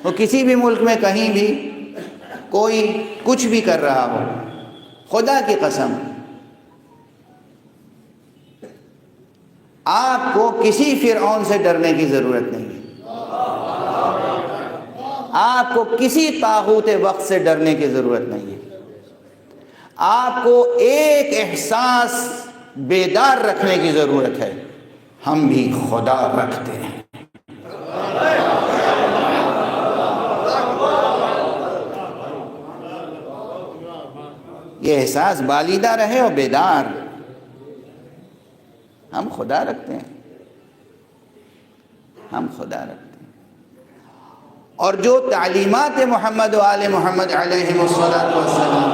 وہ کسی بھی ملک میں کہیں بھی کوئی کچھ بھی کر رہا ہو، خدا کی قسم آپ کو کسی فرعون سے ڈرنے کی ضرورت نہیں ہے، آپ کو کسی طاغوت وقت سے ڈرنے کی ضرورت نہیں ہے۔ آپ کو ایک احساس بیدار رکھنے کی ضرورت ہے، ہم بھی خدا رکھتے ہیں۔ یہ احساس بالیدہ رہے اور بیدار، ہم خدا رکھتے ہیں، ہم خدا رکھتے ہیں۔ اور جو تعلیمات محمد و آل محمد علیہ السلام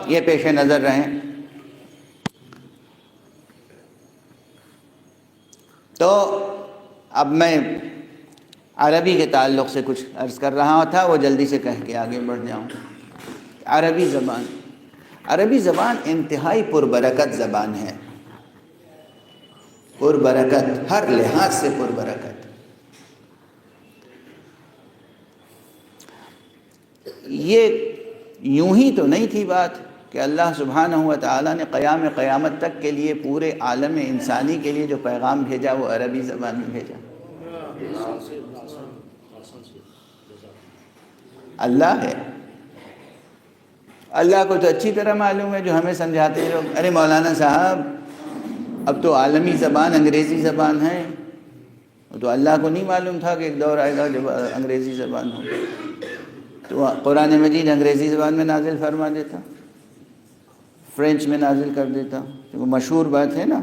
یہ پیش نظر رہیں۔ تو اب میں عربی کے تعلق سے کچھ عرض کر رہا تھا، وہ جلدی سے کہہ کے آگے بڑھ جاؤں۔ عربی زبان انتہائی پربرکت زبان ہے، پربرکت، ہر لحاظ سے پربرکت۔ یہ یوں ہی تو نہیں تھی بات کہ اللہ سبحانہ و تعالیٰ نے قیامت تک کے لیے پورے عالم انسانی کے لیے جو پیغام بھیجا وہ عربی زبان میں بھیجا۔ اللہ ہے، اللہ کو تو اچھی طرح معلوم ہے، جو ہمیں سمجھاتے ہیں لوگ، ارے مولانا صاحب اب تو عالمی زبان انگریزی زبان ہے، وہ تو اللہ کو نہیں معلوم تھا کہ ایک دور آئے گا جب انگریزی زبان ہو، تو قرآن مجید انگریزی زبان میں نازل فرما دیتا، فرینچ میں نازل کر دیتا۔ وہ مشہور بات ہے نا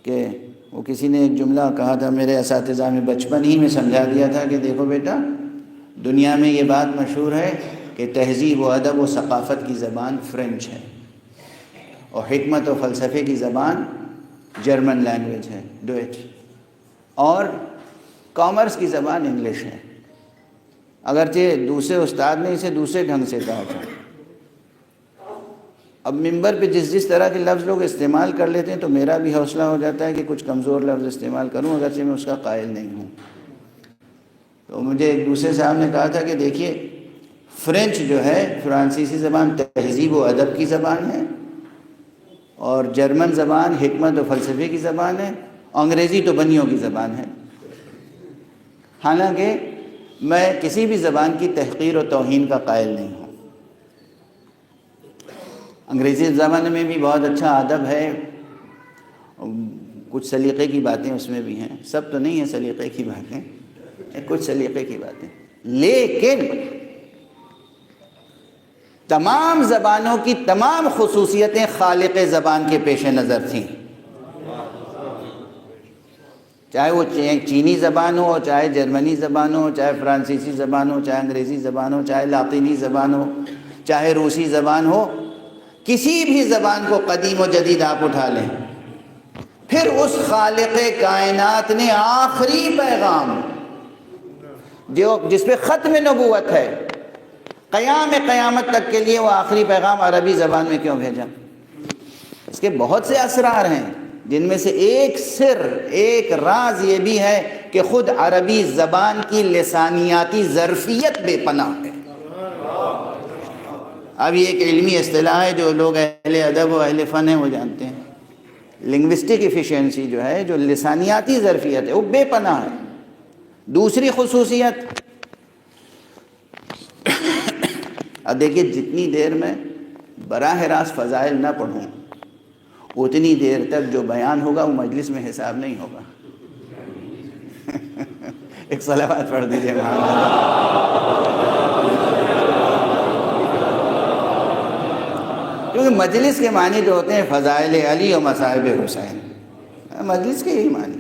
کہ وہ کسی نے ایک جملہ کہا تھا، میرے اساتذہ میں بچپن ہی میں سمجھا دیا تھا کہ دیکھو بیٹا، دنیا میں یہ بات مشہور ہے کہ تہذیب و ادب و ثقافت کی زبان فرینچ ہے، اور حکمت و فلسفے کی زبان جرمن لینگویج ہے، ڈوئچ، اور کامرس کی زبان انگلش ہے۔ اگرچہ دوسرے استاد نے اسے دوسرے ڈھنگ سے کہا تھا۔ اب ممبر پہ جس طرح کے لفظ لوگ استعمال کر لیتے ہیں تو میرا بھی حوصلہ ہو جاتا ہے کہ کچھ کمزور لفظ استعمال کروں، اگرچہ میں اس کا قائل نہیں ہوں۔ تو مجھے ایک دوسرے صاحب نے کہا تھا کہ دیکھیے، فرینچ جو ہے، فرانسیسی زبان تہذیب و ادب کی زبان ہے، اور جرمن زبان حکمت و فلسفے کی زبان ہے، انگریزی تو بنیوں کی زبان ہے۔ حالانکہ میں کسی بھی زبان کی تحقیر و توہین کا قائل نہیں ہوں۔ انگریزی زبان میں بھی بہت اچھا ادب ہے، کچھ سلیقے کی باتیں اس میں بھی ہیں، سب تو نہیں ہیں سلیقے کی باتیں، کچھ سلیقے کی باتیں، لیکن تمام زبانوں کی تمام خصوصیتیں خالق زبان کے پیش نظر تھیں، چاہے وہ چینی زبان ہو، چاہے جرمنی زبان ہو، چاہے فرانسیسی زبان ہو، چاہے انگریزی زبان ہو، چاہے لاطینی زبان ہو، چاہے روسی زبان ہو، کسی بھی زبان کو قدیم و جدید آپ اٹھا لیں، پھر اس خالق کائنات نے آخری پیغام جس پہ ختم نبوت ہے، قیامت تک کے لیے وہ آخری پیغام عربی زبان میں کیوں بھیجا؟ اس کے بہت سے اسرار ہیں، جن میں سے ایک سر، ایک راز یہ بھی ہے کہ خود عربی زبان کی لسانیاتی ظرفیت بے پناہ ہے۔ اب یہ ایک علمی اصطلاح ہے، جو لوگ اہل ادب و اہل فن ہیں وہ جانتے ہیں۔ لنگوسٹک ایفیشنسی جو ہے، جو لسانیاتی ظرفیت ہے، وہ بے پناہ ہے۔ دوسری خصوصیت، اب دیکھیے جتنی دیر میں براہ راست فضائل نہ پڑھوں اتنی دیر تک جو بیان ہوگا وہ مجلس میں حساب نہیں ہوگا۔ ایک صلوات پڑھ دیجیے کیونکہ مجلس کے معنی جو ہوتے ہیں فضائل علی و مصائب حسین، مجلس کے یہی معنی،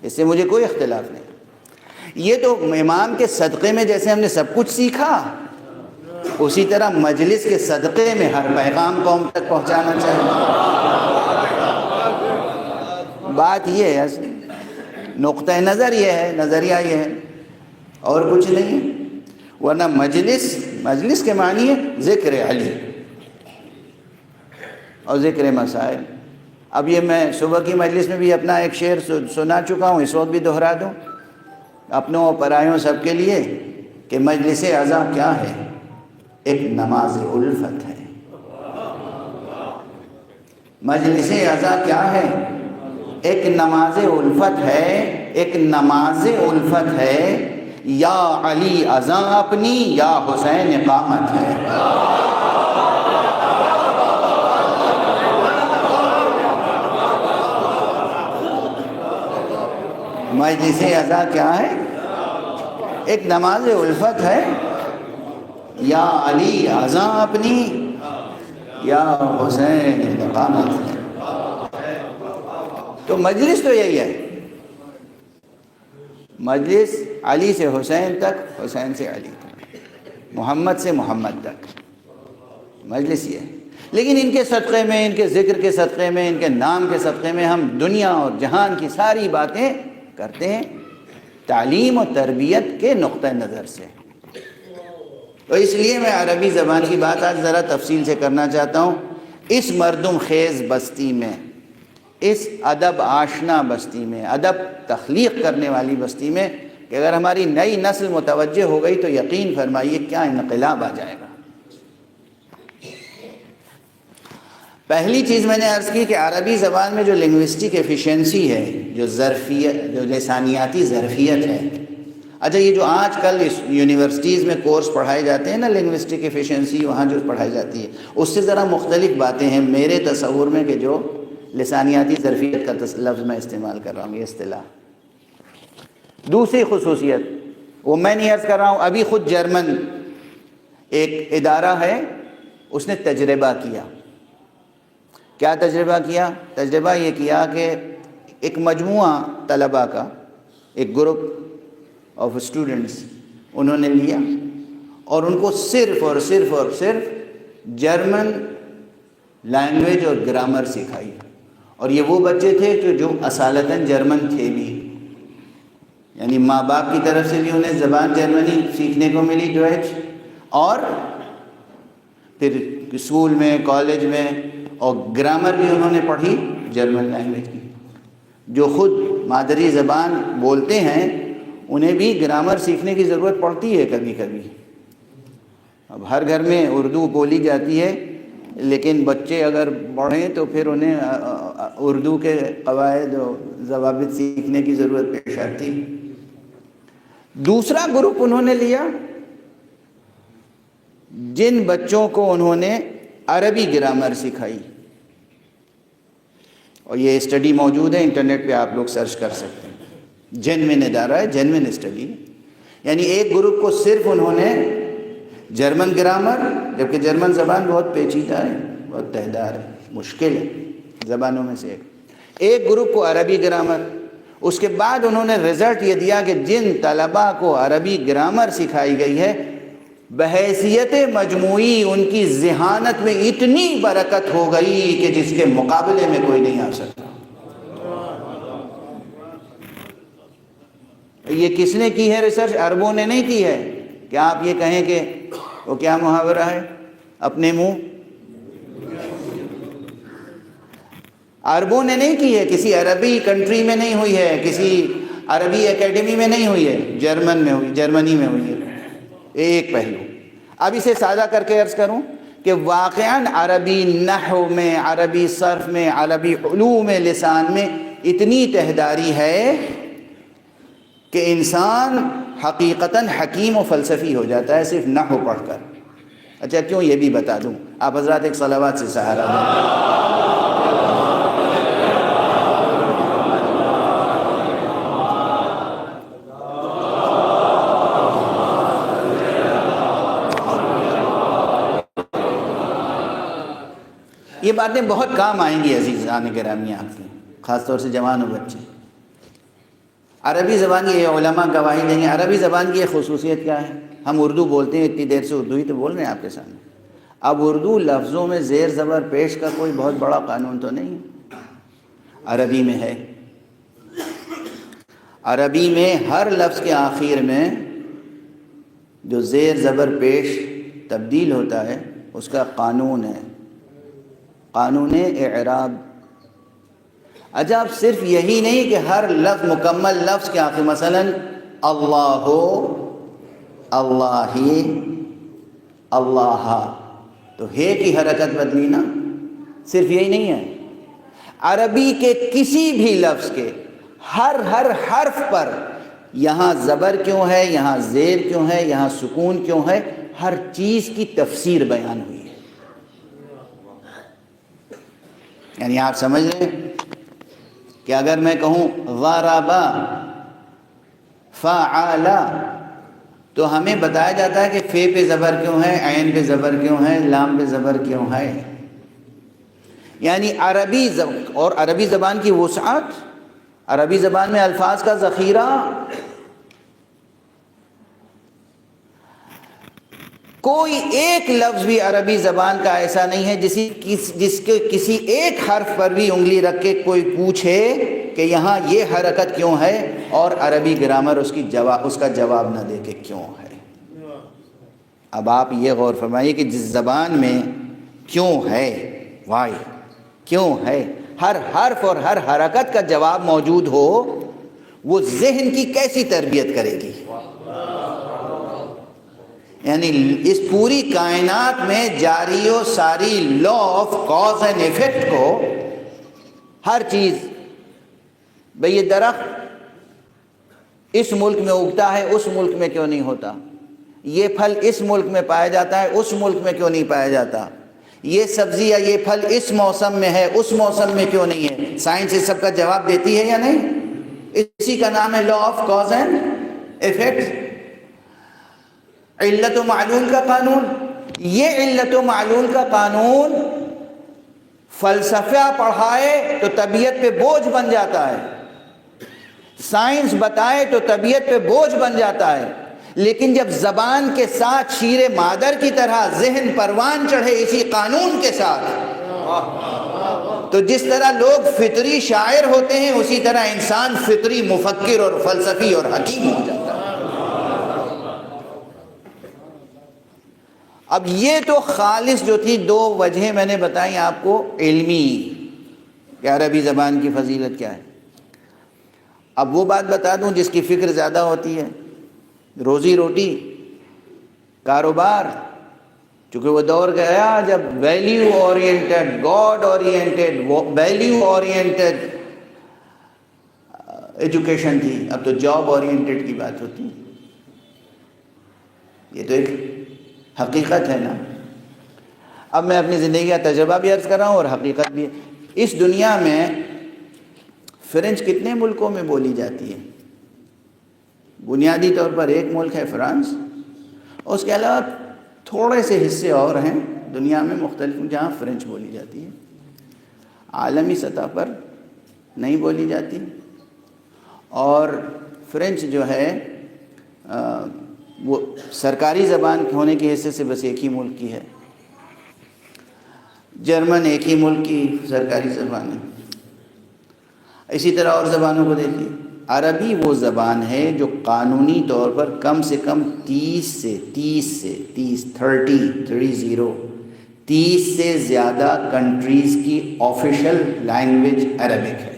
اس سے مجھے کوئی اختلاف نہیں۔ یہ تو امام کے صدقے میں جیسے ہم نے سب کچھ سیکھا، اسی طرح مجلس کے صدقے میں ہر پیغام قوم تک پہنچانا چاہیے۔ بات یہ ہے، نقطہ نظر یہ ہے، نظریہ یہ ہے، اور کچھ نہیں ہے۔ ورنہ مجلس کے معنی ہے ذکر علی اور ذکر مسائل۔ اب یہ میں صبح کی مجلس میں بھی اپنا ایک شعر سنا چکا ہوں، اس وقت بھی دہرا دوں اپنوں اور پرایوں سب کے لیے کہ مجلس عزا کیا ہے؟ ایک نماز الفت ہے۔ مجلس عزا کیا ہے؟ ایک نماز الفت ہے، ایک نماز الفت ہے۔ یا علی عزا اپنی، یا حسین اقامت ہے۔ مجلس عزا کیا ہے؟ ایک نماز الفت ہے۔ یا علی عزا اپنی، یا حسین اقامت ہے۔ تو مجلس تو یہی ہے، مجلس علی سے حسین تک، حسین سے علی تک، محمد سے محمد تک، مجلس یہ ہے۔ لیکن ان کے صدقے میں، ان کے ذکر کے صدقے میں، ان کے نام کے صدقے میں ہم دنیا اور جہان کی ساری باتیں کرتے ہیں تعلیم و تربیت کے نقطہ نظر سے۔ تو اس لیے میں عربی زبان کی بات آج ذرا تفصیل سے کرنا چاہتا ہوں۔ اس مردم خیز بستی میں، اس ادب آشنا بستی میں، ادب تخلیق کرنے والی بستی میں، کہ اگر ہماری نئی نسل متوجہ ہو گئی تو یقین فرمائیے کیا انقلاب آ جائے گا۔ پہلی چیز میں نے عرض کی کہ عربی زبان میں جو لنگوسٹک ایفیشنسی ہے، جو ظرفیت، جو لسانیاتی ظرفیت ہے، اچھا یہ جو آج کل اس یونیورسٹیز میں کورس پڑھائے جاتے ہیں نا، لنگوسٹک ایفیشنسی وہاں جو پڑھائی جاتی ہے، اس سے ذرا مختلف باتیں ہیں میرے تصور میں، کہ جو لسانیاتی ظرفیت کا لفظ میں استعمال کر رہا ہوں، یہ اصطلاح۔ دوسری خصوصیت وہ میں نہیں عرض کر رہا ہوں، ابھی خود جرمن ایک ادارہ ہے، اس نے تجربہ کیا۔ کیا تجربہ کیا؟ تجربہ یہ کیا کہ ایک مجموعہ طلباء کا، ایک گروپ آف اسٹوڈنٹس انہوں نے لیا اور ان کو صرف اور صرف جرمن لینگویج اور گرامر سکھائی۔ اور یہ وہ بچے تھے کہ جو اصالتاً جرمن تھے بھی، یعنی ماں باپ کی طرف سے بھی انہیں زبان جرمنی سیکھنے کو ملی، ڈویچ، اور پھر اسکول میں، کالج میں، اور گرامر بھی انہوں نے پڑھی جرمن لینگویج کی۔ جو خود مادری زبان بولتے ہیں انہیں بھی گرامر سیکھنے کی ضرورت پڑتی ہے کبھی کبھی۔ اب ہر گھر میں اردو بولی جاتی ہے، لیکن بچے اگر پڑھیں تو پھر انہیں اردو کے قواعد و ضوابط سیکھنے کی ضرورت پیش آتی۔ دوسرا گروپ انہوں نے لیا جن بچوں کو انہوں نے عربی گرامر سکھائی، اور یہ اسٹڈی موجود ہے انٹرنیٹ پہ، آپ لوگ سرچ کر سکتے ہیں۔ جینوین ادارہ ہے، جینوین اسٹڈی، یعنی ایک گروپ کو صرف انہوں نے جرمن گرامر، جبکہ جرمن زبان بہت پیچیدہ ہے، بہت تہدار ہے، مشکل ہے زبانوں میں سے ایک گروپ کو عربی گرامر۔ اس کے بعد انہوں نے رزلٹ یہ دیا کہ جن طلباء کو عربی گرامر سکھائی گئی ہے، بحیثیت مجموعی ان کی ذہانت میں اتنی برکت ہو گئی کہ جس کے مقابلے میں کوئی نہیں آ سکتا۔ یہ کس نے کی ہے ریسرچ؟ عربوں نے نہیں کی ہے. کیا آپ یہ کہیں کہ وہ کیا محاورہ ہے اپنے منہ؟ عربوں نے نہیں کی ہے، کسی عربی کنٹری میں نہیں ہوئی ہے، کسی عربی اکیڈمی میں نہیں ہوئی ہے، جرمنی میں ہوئی ہے. ایک پہلو. اب اسے سادہ کر کے عرض کروں کہ واقعاً عربی نحو میں، عربی صرف میں، عربی علوم لسان میں اتنی تہداری ہے کہ انسان حقیقتاً حکیم و فلسفی ہو جاتا ہے صرف نحو پڑھ کر. اچھا کیوں، یہ بھی بتا دوں. آپ حضرات ایک صلوات سے سہارا دیں. یہ باتیں بہت کام آئیں گی عزیزان گرامی آپ کے، خاص طور سے جوان و بچے. عربی زبان کی یہ علماء گواہی دیں گے. عربی زبان کی یہ خصوصیت کیا ہے؟ ہم اردو بولتے ہیں، اتنی دیر سے اردو ہی تو بول رہے ہیں آپ کے سامنے. اب اردو لفظوں میں زیر زبر پیش کا کوئی بہت بڑا قانون تو نہیں ہے، عربی میں ہے. عربی میں ہر لفظ کے آخر میں جو زیر زبر پیش تبدیل ہوتا ہے اس کا قانون ہے، قانون اعراب. اچھا اب صرف یہی نہیں کہ ہر لفظ، مکمل لفظ کے آخر، مثلا اللہ، اللہ، اللہ، تو ہے کی حرکت بدلی نا. صرف یہی نہیں ہے، عربی کے کسی بھی لفظ کے ہر حرف پر یہاں زبر کیوں ہے، یہاں زیر کیوں ہے، یہاں سکون کیوں ہے، ہر چیز کی تفسیر بیان ہوئی ہے. یعنی آپ سمجھ رہے ہیں کہ اگر میں کہوں ضرب فعل تو ہمیں بتایا جاتا ہے کہ فے پہ زبر کیوں ہے، عین پہ زبر کیوں ہے، لام پہ زبر کیوں ہے. یعنی عربی زبان کی وسعت، عربی زبان میں الفاظ کا ذخیرہ، کوئی ایک لفظ بھی عربی زبان کا ایسا نہیں ہے جس کے کسی ایک حرف پر بھی انگلی رکھ کے کوئی پوچھے کہ یہاں یہ حرکت کیوں ہے اور عربی گرامر اس کا جواب نہ دے کہ کیوں ہے. اب آپ یہ غور فرمائیے کہ جس زبان میں کیوں ہے، وائی، کیوں ہے، ہر حرف اور ہر حرکت کا جواب موجود ہو، وہ ذہن کی کیسی تربیت کرے گی. یعنی اس پوری کائنات میں جاری و ساری law of cause and effect کو، ہر چیز، بھئی یہ درخت اس ملک میں اگتا ہے اس ملک میں کیوں نہیں ہوتا، یہ پھل اس ملک میں پایا جاتا ہے اس ملک میں کیوں نہیں پایا جاتا، یہ سبزی یا یہ پھل اس موسم میں ہے اس موسم میں کیوں نہیں ہے. سائنس اس سب کا جواب دیتی ہے یا نہیں؟ اسی کا نام ہے law of cause and effect, علت و معلول کا قانون. یہ علت و معلول کا قانون فلسفہ پڑھائے تو طبیعت پہ بوجھ بن جاتا ہے، سائنس بتائے تو طبیعت پہ بوجھ بن جاتا ہے. لیکن جب زبان کے ساتھ شیر مادر کی طرح ذہن پروان چڑھے اسی قانون کے ساتھ، تو جس طرح لوگ فطری شاعر ہوتے ہیں اسی طرح انسان فطری مفکر اور فلسفی اور حکیم ہو جاتا ہے. اب یہ تو خالص جو تھی دو وجہیں میں نے بتائی آپ کو علمی، کہ عربی زبان کی فضیلت کیا ہے. اب وہ بات بتا دوں جس کی فکر زیادہ ہوتی ہے، روزی روٹی، کاروبار. چونکہ وہ دور گیا جب value oriented, God oriented, value oriented education تھی، اب تو جاب اورینٹڈ کی بات ہوتی ہے. یہ تو ایک حقیقت ہے نا. اب میں اپنی زندگی کا تجربہ بھی عرض کر رہا ہوں اور حقیقت بھی. اس دنیا میں فرینچ کتنے ملکوں میں بولی جاتی ہے؟ بنیادی طور پر ایک ملک ہے فرانس، اور اس کے علاوہ تھوڑے سے حصے اور ہیں دنیا میں مختلف جہاں فرینچ بولی جاتی ہے. عالمی سطح پر نہیں بولی جاتی. اور فرینچ جو ہے وہ سرکاری زبان ہونے کی حیثیت سے بس ایک ہی ملک کی ہے. جرمن ایک ہی ملک کی سرکاری زبان ہے. اسی طرح اور زبانوں کو دیکھیے. عربی وہ زبان ہے جو قانونی طور پر کم سے کم 30 سے زیادہ کنٹریز کی آفیشل لینگویج عربک ہے۔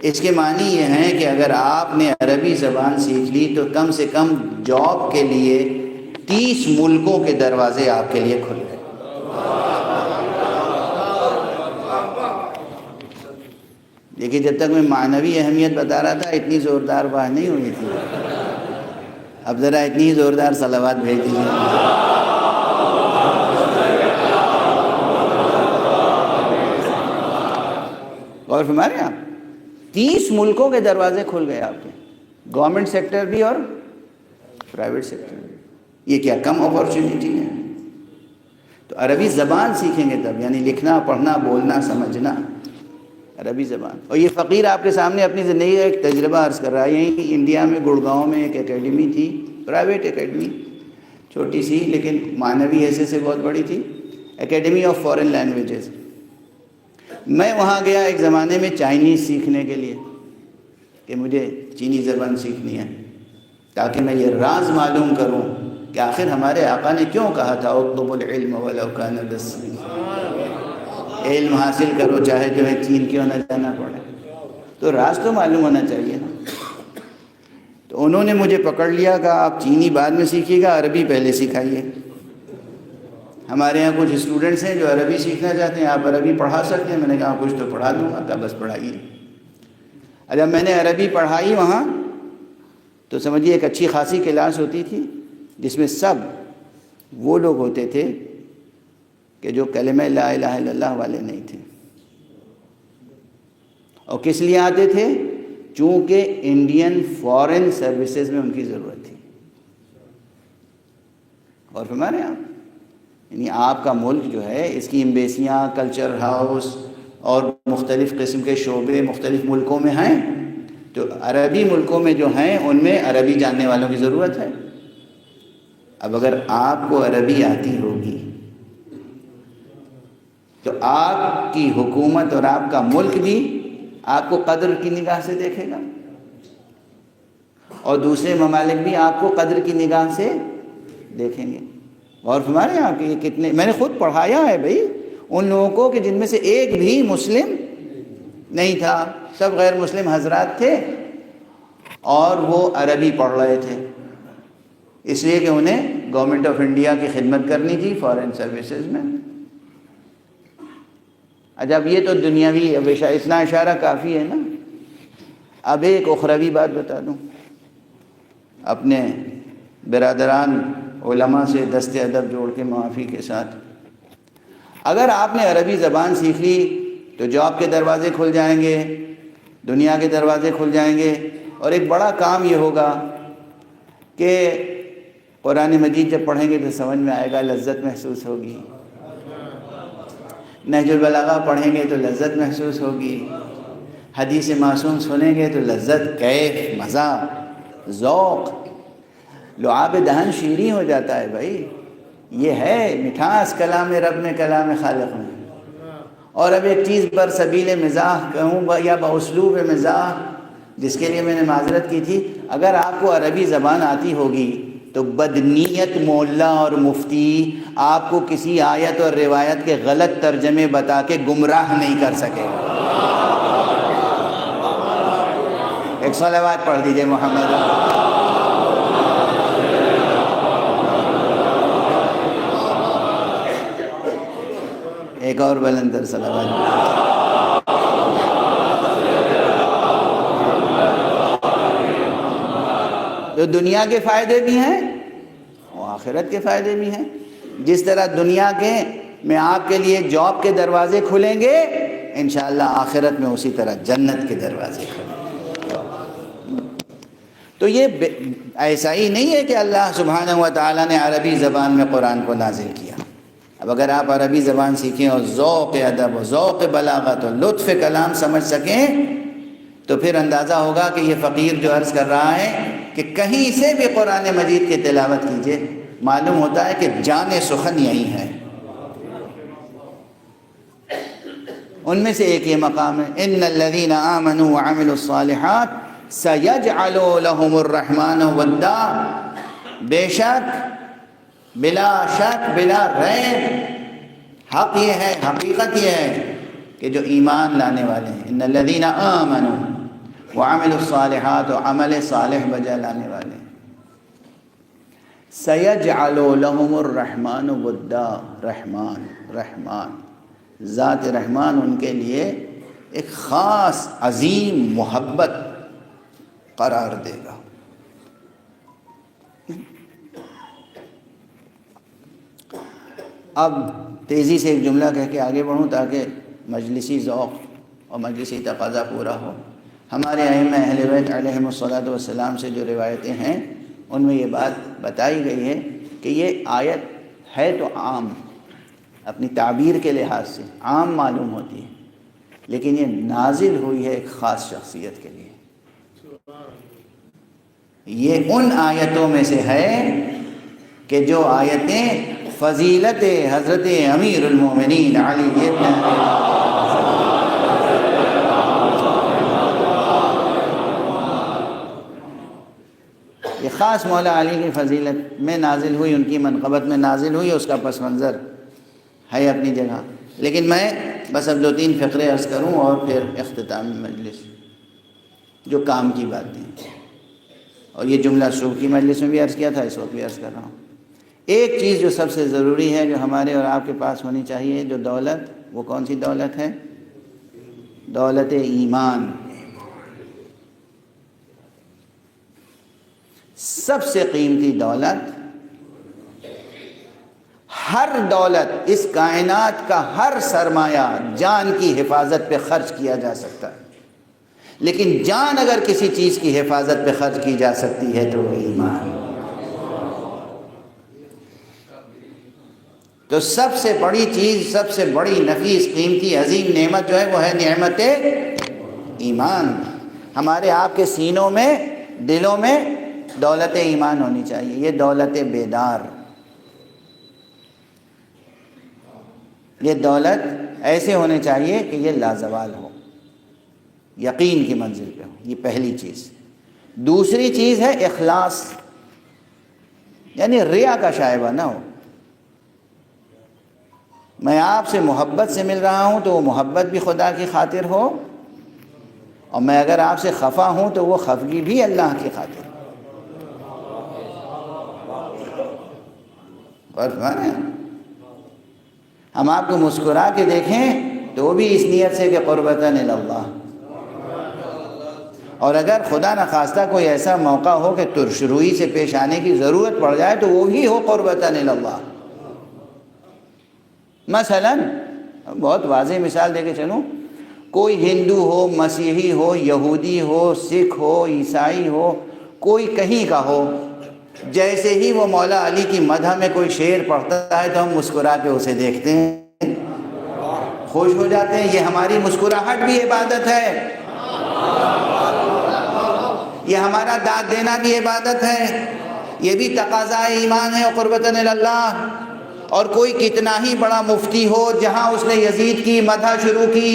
اس کے معنی یہ ہیں کہ اگر آپ نے عربی زبان سیکھ لی تو کم سے کم جاب کے لیے 30 ملکوں کے دروازے آپ کے لیے کھل گئے۔ لیکن جب تک میں معنوی اہمیت بتا رہا تھا اتنی زوردار بات نہیں ہوئی تھی۔ اب ذرا اتنی زوردار صلوات بھیج دیجیے۔ اور ہمارے یہاں 30 ملکوں کے دروازے کھل گئے آپ کے، گورنمنٹ سیکٹر بھی اور پرائیویٹ سیکٹر بھی۔ یہ کیا کم اپارچونیٹی ہے؟ تو عربی زبان سیکھیں گے تب، یعنی لکھنا، پڑھنا، بولنا، سمجھنا، عربی زبان۔ اور یہ فقیر آپ کے سامنے اپنی زندگی کا ایک تجربہ عرض کر رہا ہے۔ یہیں انڈیا میں گڑگاؤں میں ایک اکیڈمی تھی، پرائیویٹ اکیڈمی، چھوٹی سی لیکن معنوی حیثیت سے بہت بڑی تھی، اکیڈمی آف فارن لینگویجز۔ میں وہاں گیا ایک زمانے میں چائنیز سیکھنے کے لیے، کہ مجھے چینی زبان سیکھنی ہے تاکہ میں یہ راز معلوم کروں کہ آخر ہمارے آقا نے کیوں کہا تھا اطلب العلم ولو کان بالصین، علم حاصل کرو چاہے تمہیں چین کیوں نہ جانا پڑے۔ تو راز تو معلوم ہونا چاہیے نا۔ تو انہوں نے مجھے پکڑ لیا، کہا آپ چینی بعد میں سیکھیے گا، عربی پہلے سکھائیے۔ ہمارے یہاں کچھ اسٹوڈنٹس ہیں جو عربی سیکھنا چاہتے ہیں، آپ عربی پڑھا سکتے ہیں؟ میں نے کہا کچھ تو پڑھا دوں گا، کہا بس پڑھائیے۔ جب میں نے عربی پڑھائی وہاں تو سمجھیے ایک اچھی خاصی کلاس ہوتی تھی جس میں سب وہ لوگ ہوتے تھے کہ جو کلمہ لا الہ الا اللہ والے نہیں تھے۔ اور کس لیے آتے تھے؟ چونکہ انڈین فارن سروسز میں ان کی ضرورت تھی۔ اور ہمارے یہاں یعنی آپ کا ملک جو ہے اس کی ایمبیسیاں، کلچر ہاؤس اور مختلف قسم کے شعبے مختلف ملکوں میں ہیں، تو عربی ملکوں میں جو ہیں ان میں عربی جاننے والوں کی ضرورت ہے۔ اب اگر آپ کو عربی آتی ہوگی تو آپ کی حکومت اور آپ کا ملک بھی آپ کو قدر کی نگاہ سے دیکھے گا، اور دوسرے ممالک بھی آپ کو قدر کی نگاہ سے دیکھیں گے۔ اور ہمارے یہاں کے کتنے، میں نے خود پڑھایا ہے بھائی ان لوگوں کو کہ جن میں سے ایک بھی مسلم نہیں تھا، سب غیر مسلم حضرات تھے اور وہ عربی پڑھ رہے تھے، اس لیے کہ انہیں گورنمنٹ آف انڈیا کی خدمت کرنی تھی فارن سروسز میں۔ جب یہ تو دنیاوی، اب اتنا اشارہ کافی ہے نا۔ اب ایک اخروی بات بتا دوں، اپنے برادران علماء سے دست ادب جوڑ کے معافی کے ساتھ، اگر آپ نے عربی زبان سیکھ لی تو جاب کے دروازے کھل جائیں گے، دنیا کے دروازے کھل جائیں گے، اور ایک بڑا کام یہ ہوگا کہ قرآن مجید جب پڑھیں گے تو سمجھ میں آئے گا، لذت محسوس ہوگی۔ نہج البلاغہ پڑھیں گے تو لذت محسوس ہوگی، حدیث معصوم سنیں گے تو لذت، کیف، مزہ، ذوق، لعاب دہن شیریں ہو جاتا ہے بھائی۔ یہ ہے مٹھاس کلام رب میں، کلام خالق میں۔ اور اب ایک چیز بر سبیل مزاح کہوں یا باسلوب مزاح، جس کے لیے میں نے معذرت کی تھی، اگر آپ کو عربی زبان آتی ہوگی تو بدنیت مولا اور مفتی آپ کو کسی آیت اور روایت کے غلط ترجمے بتا کے گمراہ نہیں کر سکے۔ ایک صلوات پڑھ دیجئے محمد۔ ایک اور بلندر صلوات۔ تو دنیا کے فائدے بھی ہیں اور آخرت کے فائدے بھی ہیں۔ جس طرح دنیا کے میں آپ کے لیے جاب کے دروازے کھلیں گے، انشاءاللہ آخرت میں اسی طرح جنت کے دروازے کھلیں گے۔ تو یہ ایسا ہی نہیں ہے کہ اللہ سبحانہ و تعالیٰ نے عربی زبان میں قرآن کو نازل کیا۔ اب اگر آپ عربی زبان سیکھیں اور ذوق ادب و ذوق بلاغت و لطف کلام سمجھ سکیں تو پھر اندازہ ہوگا کہ یہ فقیر جو عرض کر رہا ہے کہ کہیں سے بھی قرآن مجید کی تلاوت کیجئے، معلوم ہوتا ہے کہ جان سخن یہی ہے۔ ان میں سے ایک یہ مقام ہے، ان الذین آمنوا وعملوا الصالحات سیجعل لهم الرحمن ودا، بے شک، بلا شک، بلا ریب، حق یہ ہے، حقیقت یہ ہے کہ جو ایمان لانے والے ہیں، ان الذین آمنوا وعملوا الصالحات، و عمل صالح بجا لانے والے ہیں، سیجعل لهم الرحمن ودا، رحمان ذات رحمان ان کے لیے ایک خاص عظیم محبت قرار دے گا۔ اب تیزی سے ایک جملہ کہہ کے آگے بڑھوں تاکہ مجلسی ذوق اور مجلسی تقاضا پورا ہو۔ ہمارے ائمہ اہل بیت علیہم الصلاۃ والسلام سے جو روایتیں ہیں ان میں یہ بات بتائی گئی ہے کہ یہ آیت ہے تو عام، اپنی تعبیر کے لحاظ سے عام معلوم ہوتی ہے، لیکن یہ نازل ہوئی ہے ایک خاص شخصیت کے لیے۔ یہ ان آیتوں میں سے ہے کہ جو آیتیں فضیلت حضرت امیر المومنین علی یہ خاص مولا علی کی فضیلت میں نازل ہوئی، ان کی منقبت میں نازل ہوئی، اس کا پس منظر ہے اپنی جگہ۔ لیکن میں بس اب 2-3 فقرے عرض کروں اور پھر اختتام مجلس، جو کام کی باتیں، اور یہ جملہ صبح کی مجلس میں بھی عرض کیا تھا، اس وقت بھی عرض کر رہا ہوں۔ ایک چیز جو سب سے ضروری ہے، جو ہمارے اور آپ کے پاس ہونی چاہیے، جو دولت، وہ کون سی دولت ہے؟ دولت ایمان۔ سب سے قیمتی دولت، ہر دولت، اس کائنات کا ہر سرمایہ جان کی حفاظت پہ خرچ کیا جا سکتا ہے، لیکن جان اگر کسی چیز کی حفاظت پہ خرچ کی جا سکتی ہے تو وہ ایمان۔ تو سب سے بڑی چیز، سب سے بڑی نفیس قیمتی عظیم نعمت جو ہے وہ ہے نعمت ایمان۔ ہمارے آپ کے سینوں میں، دلوں میں دولت ایمان ہونی چاہیے، یہ دولت بیدار، یہ دولت ایسے ہونے چاہیے کہ یہ لازوال ہو، یقین کی منزل پہ ہو، یہ پہلی چیز۔ دوسری چیز ہے اخلاص، یعنی ریا کا شائبہ نہ ہو۔ میں آپ سے محبت سے مل رہا ہوں تو وہ محبت بھی خدا کی خاطر ہو، اور میں اگر آپ سے خفا ہوں تو وہ خفگی بھی اللہ کی خاطر۔ اور ہم آپ کو مسکرا کے دیکھیں تو وہ بھی اس نیت سے کہ قربتاً اللہ، اور اگر خدا نخواستہ کوئی ایسا موقع ہو کہ ترش روئی سے پیش آنے کی ضرورت پڑ جائے تو وہ بھی ہو قربتاً اللہ۔ مثلا بہت واضح مثال دے کے چلوں، کوئی ہندو ہو، مسیحی ہو، یہودی ہو، سکھ ہو، عیسائی ہو، کوئی کہیں کا ہو، جیسے ہی وہ مولا علی کی مدح میں کوئی شعر پڑھتا ہے تو ہم مسکرا کے اسے دیکھتے ہیں، خوش ہو جاتے ہیں۔ یہ ہماری مسکراہٹ بھی عبادت ہے، یہ ہمارا داد دینا بھی عبادت ہے، یہ بھی تقاضا ایمان ہے قربتاً اللہ۔ اور کوئی کتنا ہی بڑا مفتی ہو، جہاں اس نے یزید کی مدح شروع کی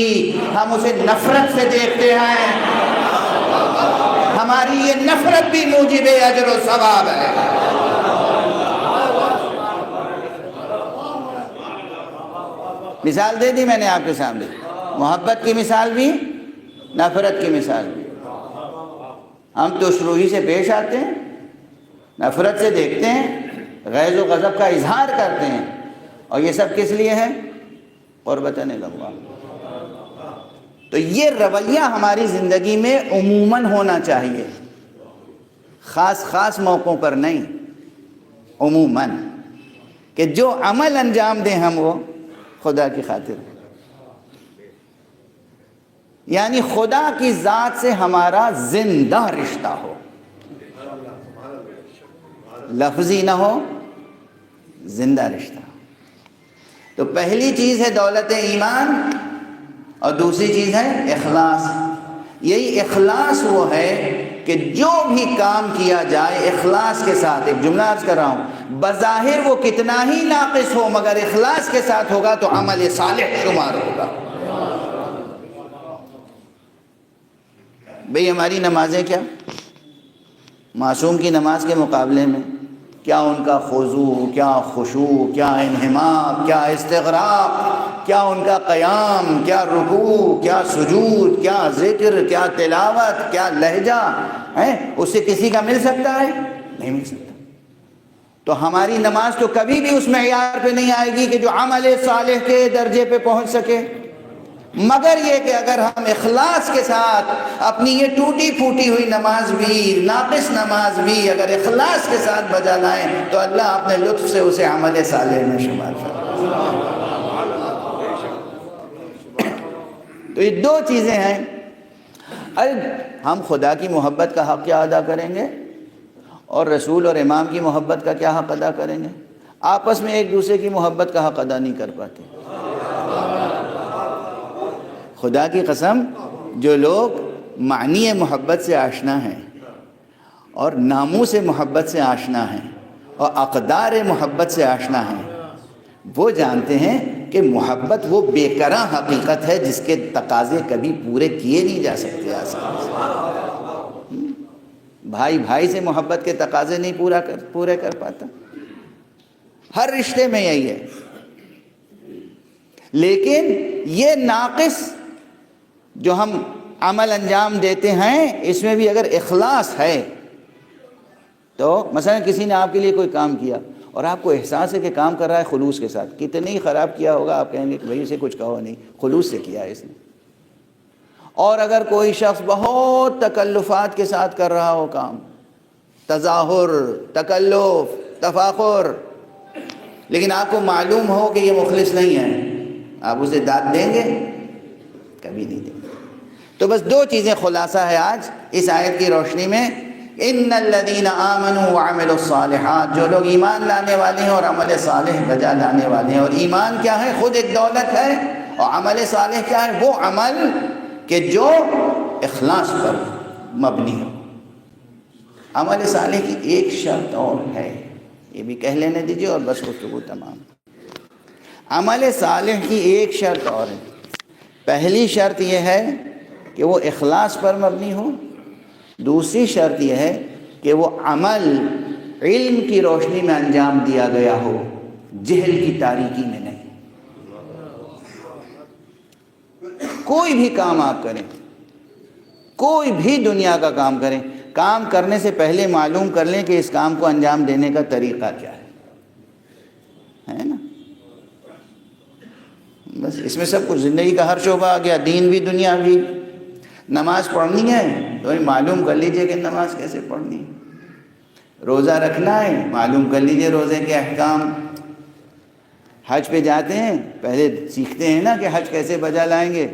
ہم اسے نفرت سے دیکھتے ہیں، ہماری یہ نفرت بھی موجب اجر و ثواب ہے۔ مثال دے دی میں نے آپ کے سامنے، محبت کی مثال بھی، نفرت کی مثال بھی۔ ہم تو تشروحی سے پیش آتے ہیں، نفرت سے دیکھتے ہیں، غیظ و غضب کا اظہار کرتے ہیں، اور یہ سب کس لیے ہے؟ قربتاً اللہ۔ تو یہ رویہ ہماری زندگی میں عموماً ہونا چاہیے، خاص خاص موقعوں پر نہیں، عموماً، کہ جو عمل انجام دیں ہم وہ خدا کی خاطر، یعنی خدا کی ذات سے ہمارا زندہ رشتہ ہو، لفظی نہ ہو، زندہ رشتہ ہو۔ تو پہلی چیز ہے دولت ایمان، اور دوسری چیز ہے اخلاص۔ یہی اخلاص وہ ہے کہ جو بھی کام کیا جائے اخلاص کے ساتھ، ایک جملہ عرض کر رہا ہوں، بظاہر وہ کتنا ہی ناقص ہو مگر اخلاص کے ساتھ ہوگا تو عمل صالح شمار ہوگا۔ بھئی ہماری نمازیں کیا معصوم کی نماز کے مقابلے میں؟ کیا ان کا خضوع، کیا خشوع، کیا انہماک، کیا استغراق، کیا ان کا قیام، کیا رکوع، کیا سجود، کیا ذکر، کیا تلاوت، کیا لہجہ ہے، اس سے کسی کا مل سکتا ہے؟ نہیں مل سکتا۔ تو ہماری نماز تو کبھی بھی اس معیار پہ نہیں آئے گی کہ جو عمل صالح کے درجے پہ پہنچ سکے، مگر یہ کہ اگر ہم اخلاص کے ساتھ اپنی یہ ٹوٹی پھوٹی ہوئی نماز بھی، ناقص نماز بھی اگر اخلاص کے ساتھ بجا لائیں تو اللہ اپنے لطف سے اسے عمل صالح میں شمار فرمائے۔ تو یہ دو چیزیں ہیں۔ ہم خدا کی محبت کا حق کیا ادا کریں گے اور رسول اور امام کی محبت کا کیا حق ادا کریں گے؟ آپس میں ایک دوسرے کی محبت کا حق ادا نہیں کر پاتے۔ خدا کی قسم، جو لوگ معنی محبت سے آشنا ہیں اور ناموس محبت سے آشنا ہیں اور اقدار محبت سے آشنا ہیں، وہ جانتے ہیں کہ محبت وہ بے کراں حقیقت ہے جس کے تقاضے کبھی پورے کیے نہیں جا سکتے آسان سے۔ بھائی بھائی سے محبت کے تقاضے نہیں پورے کر پاتا، ہر رشتے میں یہی ہے۔ لیکن یہ ناقص جو ہم عمل انجام دیتے ہیں، اس میں بھی اگر اخلاص ہے تو مثلا کسی نے آپ کے لیے کوئی کام کیا اور آپ کو احساس ہے کہ کام کر رہا ہے خلوص کے ساتھ، کتنے ہی خراب کیا ہوگا آپ کہیں گے کہ بھئی اسے کچھ کہو نہیں، خلوص سے کیا ہے اس نے۔ اور اگر کوئی شخص بہت تکلفات کے ساتھ کر رہا ہو کام، تظاہر، تکلف، تفاخر، لیکن آپ کو معلوم ہو کہ یہ مخلص نہیں ہے، آپ اسے داد دیں گے؟ کبھی نہیں دیں گے۔ تو بس دو چیزیں خلاصہ ہے آج اس آیت کی روشنی میں، ان الذین آمنوا وعملوا الصالحات، جو لوگ ایمان لانے والے ہیں اور عمل صالح بجا لانے والے ہیں۔ اور ایمان کیا ہے؟ خود ایک دولت ہے، اور عمل صالح کیا ہے؟ وہ عمل کہ جو اخلاص پر مبنی ہو۔ عمل صالح کی ایک شرط اور ہے، یہ بھی کہہ لینے دیجیے اور بس گفتگو تمام۔ عمل صالح کی ایک شرط اور ہے۔ پہلی شرط یہ ہے کہ وہ اخلاص پر مبنی ہو، دوسری شرط یہ ہے کہ وہ عمل علم کی روشنی میں انجام دیا گیا ہو، جہل کی تاریکی میں نہیں۔ کوئی بھی کام آپ کریں، کوئی بھی دنیا کا کام کریں، کام کرنے سے پہلے معلوم کر لیں کہ اس کام کو انجام دینے کا طریقہ کیا ہے نا؟ بس اس میں سب کچھ، زندگی کا ہر شعبہ آ گیا، دین بھی دنیا بھی۔ نماز پڑھنی ہے تو معلوم کر لیجئے کہ نماز کیسے پڑھنی ہے، روزہ رکھنا ہے معلوم کر لیجئے روزے کے احکام، حج پہ جاتے ہیں پہلے سیکھتے ہیں نا کہ حج کیسے بجا لائیں گے،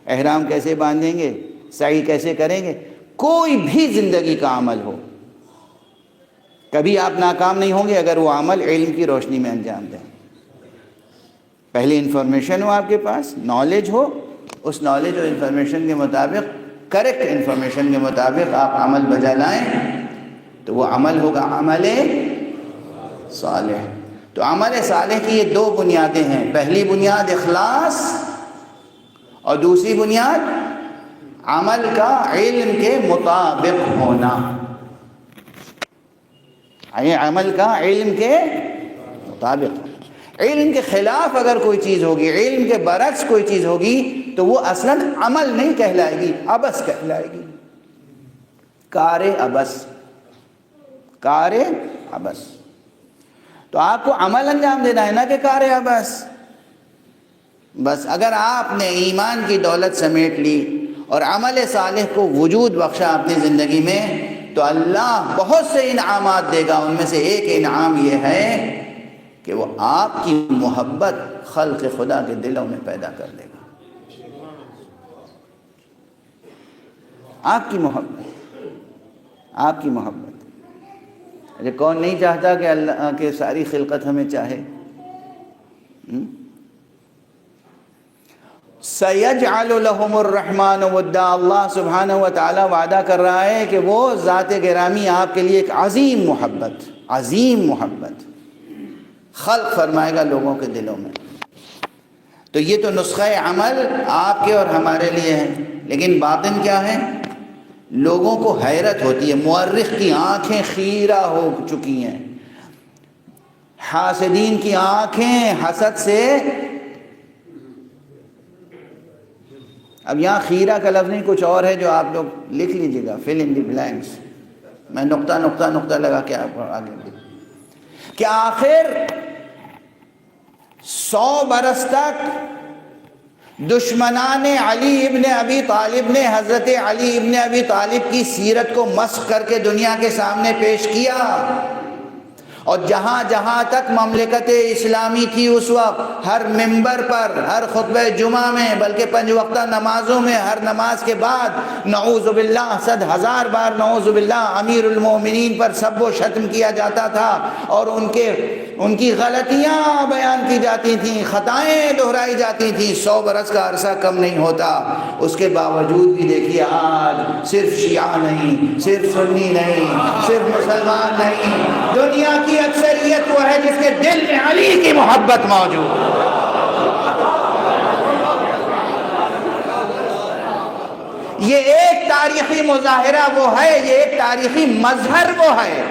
احرام کیسے باندھیں گے، سعی کیسے کریں گے۔ کوئی بھی زندگی کا عمل ہو، کبھی آپ ناکام نہیں ہوں گے اگر وہ عمل علم کی روشنی میں انجام دیں۔ پہلے انفارمیشن ہو آپ کے پاس، نالج ہو، اس نالج اور انفارمیشن کے مطابق، کریکٹ انفارمیشن کے مطابق آپ عمل بجا لائیں تو وہ عمل ہوگا عمل صالح۔ تو عمل صالح کی یہ دو بنیادیں ہیں، پہلی بنیاد اخلاص اور دوسری بنیاد عمل کا علم کے مطابق ہونا۔ عمل کا علم کے مطابق ہونا۔ علم کے خلاف اگر کوئی چیز ہوگی، علم کے برعکس کوئی چیز ہوگی تو وہ اصلاً عمل نہیں کہلائے گی، عبث کہلائے گی، کار عبث، کار عبث۔ تو آپ کو عمل انجام دینا ہے نا کہ کار عبث۔ بس اگر آپ نے ایمان کی دولت سمیٹ لی اور عمل صالح کو وجود بخشا اپنی زندگی میں تو اللہ بہت سے انعامات دے گا۔ ان میں سے ایک انعام یہ ہے کہ وہ آپ کی محبت خلق خدا کے دلوں میں پیدا کر دے گا۔ آپ کی محبت، آپ کی محبت۔ ارے کون نہیں چاہتا کہ اللہ کے ساری خلقت ہمیں چاہے؟ سَيَجْعَلُ لَهُمُ الرَّحْمَنُ وَدَّا، اللہ سبحانہ و تعالیٰ وعدہ کر رہا ہے کہ وہ ذات گرامی آپ کے لیے ایک عظیم محبت، عظیم محبت خلق فرمائے گا لوگوں کے دلوں میں۔ تو یہ تو نسخہ عمل آپ کے اور ہمارے لیے ہے، لیکن باطن کیا ہے؟ لوگوں کو حیرت ہوتی ہے، مورخ کی آنکھیں خیرہ ہو چکی ہیں، حاسدین کی آنکھیں حسد سے، اب یہاں خیرہ کا لفظ نہیں کچھ اور ہے جو آپ لوگ لکھ لیجئے گا، فل ان دی بلینکس، میں نقطہ نقطہ نقطہ لگا کے آپ کو آگے کہ آخر 100 برس تک دشمنان علی ابن ابی طالب نے حضرت علی ابن ابی طالب کی سیرت کو مسخ کر کے دنیا کے سامنے پیش کیا، اور جہاں جہاں تک مملکت اسلامی تھی اس وقت ہر منبر پر، ہر خطبہ جمعہ میں، بلکہ 5 وقتہ نمازوں میں، ہر نماز کے بعد نعوذ باللہ 100,000 بار نعوذ باللہ امیر المومنین پر سب و شتم کیا جاتا تھا، اور ان کی غلطیاں بیان کی جاتی تھیں، خطائیں دہرائی جاتی تھیں۔ 100 برس کا عرصہ کم نہیں ہوتا، اس کے باوجود بھی دیکھیے آج صرف شیعہ نہیں، صرف سنی نہیں، صرف مسلمان نہیں، دنیا کی اکثریت وہ ہے جس کے دل میں علی کی محبت موجود ہے۔ یہ ایک تاریخی مظاہرہ وہ ہے، یہ ایک تاریخی مظہر وہ ہے،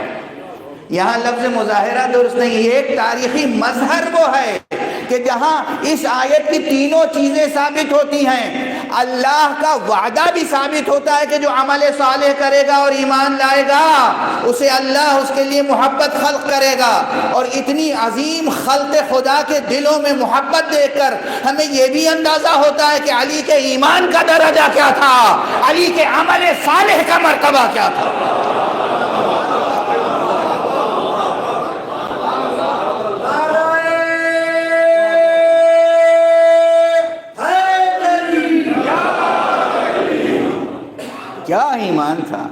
یہاں لفظ مظاہرہ درست نہیں، یہ ایک تاریخی مظہر وہ ہے کہ جہاں اس آیت کی تینوں چیزیں ثابت ہوتی ہیں۔ اللہ کا وعدہ بھی ثابت ہوتا ہے کہ جو عمل صالح کرے گا اور ایمان لائے گا اسے اللہ اس کے لیے محبت خلق کرے گا، اور اتنی عظیم خلق خدا کے دلوں میں محبت دیکھ کر ہمیں یہ بھی اندازہ ہوتا ہے کہ علی کے ایمان کا درجہ کیا تھا، علی کے عمل صالح کا مرتبہ کیا تھا۔ کیا ایمان تھا۔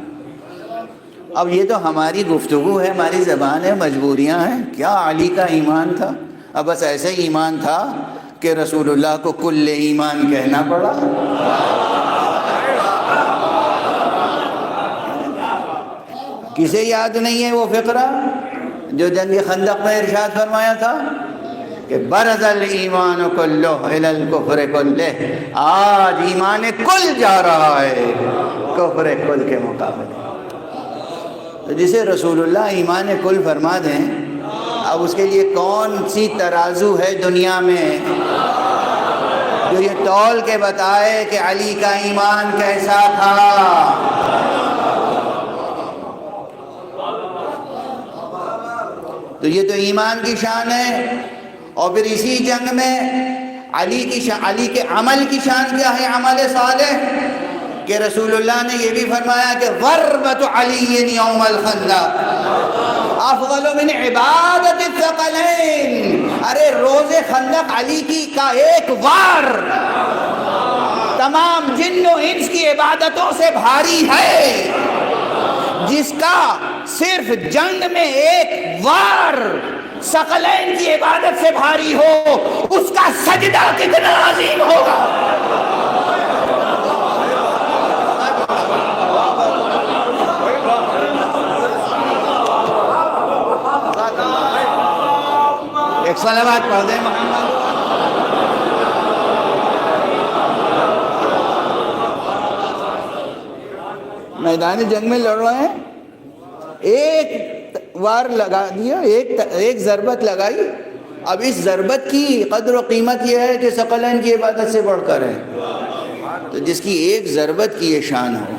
اب یہ تو ہماری گفتگو ہے، ہماری زبان ہے، مجبوریاں ہیں، کیا علی کا ایمان تھا؟ اب بس ایسے ہی ایمان تھا کہ رسول اللہ کو کل ایمان کہنا پڑا۔ کسے یاد نہیں ہے وہ فقرہ جو جنگ خندق میں ارشاد فرمایا تھا کہ برز الایمان کلہ الی الکفر کلہ، آج ایمان کل جا رہا ہے کفر کل کے مقابلے۔ تو جسے رسول اللہ ایمان کل فرما دیں، اب اس کے لیے کون سی ترازو ہے دنیا میں جو یہ تول کے بتائے کہ علی کا ایمان کیسا تھا؟ تو یہ تو ایمان کی شان ہے، اور پھر اسی جنگ میں علی کے عمل کی شان کیا ہے، عمل صالح، کہ رسول اللہ نے یہ بھی فرمایا کہ ضربۃ علی یوم الخندق افضل من عبادت الثقلین، ارے روز خندق علی کی کا ایک وار تمام جن و انس کی عبادتوں سے بھاری ہے، جس کا صرف جنگ میں ایک وار ثقلین کی عبادت سے بھاری ہو، اس کا سجدہ کتنا عظیم ہوگا۔ ایک صلوات پڑھ دیں محمد۔ میدان جنگ میں لڑ رہے ہیں، ایک وار لگا دیا، ایک ضربت لگائی، اب اس ضربت کی قدر و قیمت یہ ہے کہ ثقلین کی عبادت سے بڑھ کر ہے۔ تو جس کی ایک ضربت کی یہ شان ہو،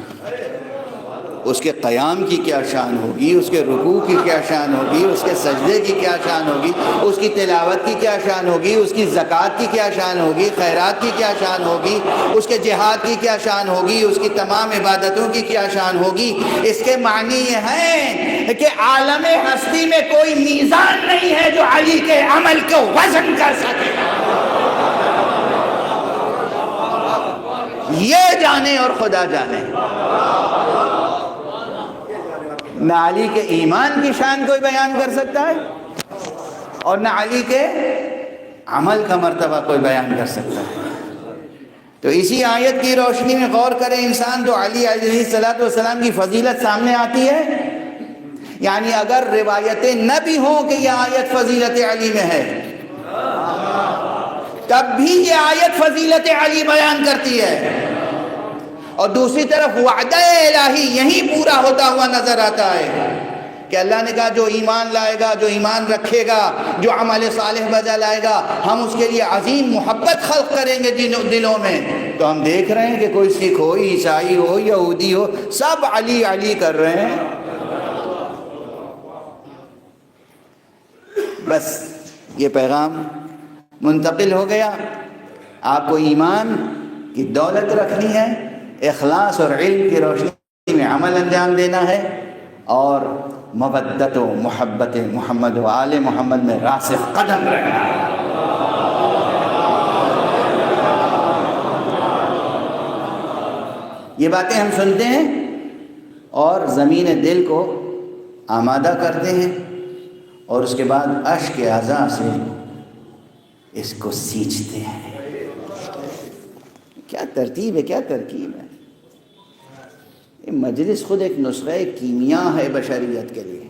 اس کے قیام کی کیا شان ہوگی، اس کے رکوع کی کیا شان ہوگی، اس کے سجدے کی کیا شان ہوگی، اس کی تلاوت کی کیا شان ہوگی، اس کی زکوٰۃ کی کیا شان ہوگی، خیرات کی کیا شان ہوگی، اس کے جہاد کی کیا شان ہوگی، اس کی تمام عبادتوں کی کیا شان ہوگی۔ اس کے معنی یہ ہیں کہ عالم ہستی میں کوئی میزان نہیں ہے جو علی کے عمل کو وزن کر سکے۔ یہ جانے اور خدا جانے، نہ علی کے ایمان کی شان کوئی بیان کر سکتا ہے، اور نہ علی کے عمل کا مرتبہ کوئی بیان کر سکتا ہے۔ تو اسی آیت کی روشنی میں غور کرے انسان تو علی علیہ السلام کی فضیلت سامنے آتی ہے۔ یعنی اگر روایتیں نہ بھی ہوں کہ یہ آیت فضیلت علی میں ہے، تب بھی یہ آیت فضیلت علی بیان کرتی ہے، اور دوسری طرف وعدہ الہی یہیں پورا ہوتا ہوا نظر آتا ہے کہ اللہ نے کہا جو ایمان لائے گا، جو ایمان رکھے گا، جو عمل صالح بجا لائے گا، ہم اس کے لیے عظیم محبت خلق کریں گے دلوں میں۔ تو ہم دیکھ رہے ہیں کہ کوئی سکھ ہو، عیسائی ہو، یہودی ہو، سب علی علی کر رہے ہیں۔ بس یہ پیغام منتقل ہو گیا۔ آپ کو ایمان کی دولت رکھنی ہے، اخلاص اور علم کی روشنی میں عمل انجام دینا ہے، اور مودت و محبت محمد و آل محمد میں راسخ قدم رہنا ہے۔ یہ باتیں ہم سنتے ہیں اور زمین دل کو آمادہ کرتے ہیں، اور اس کے بعد اشک اعضاء سے اس کو سینچتے ہیں۔ کیا ترتیب ہے، کیا ترکیب ہے! یہ مجلس خود ایک نسخہ کیمیا ہے بشریت کے لیے۔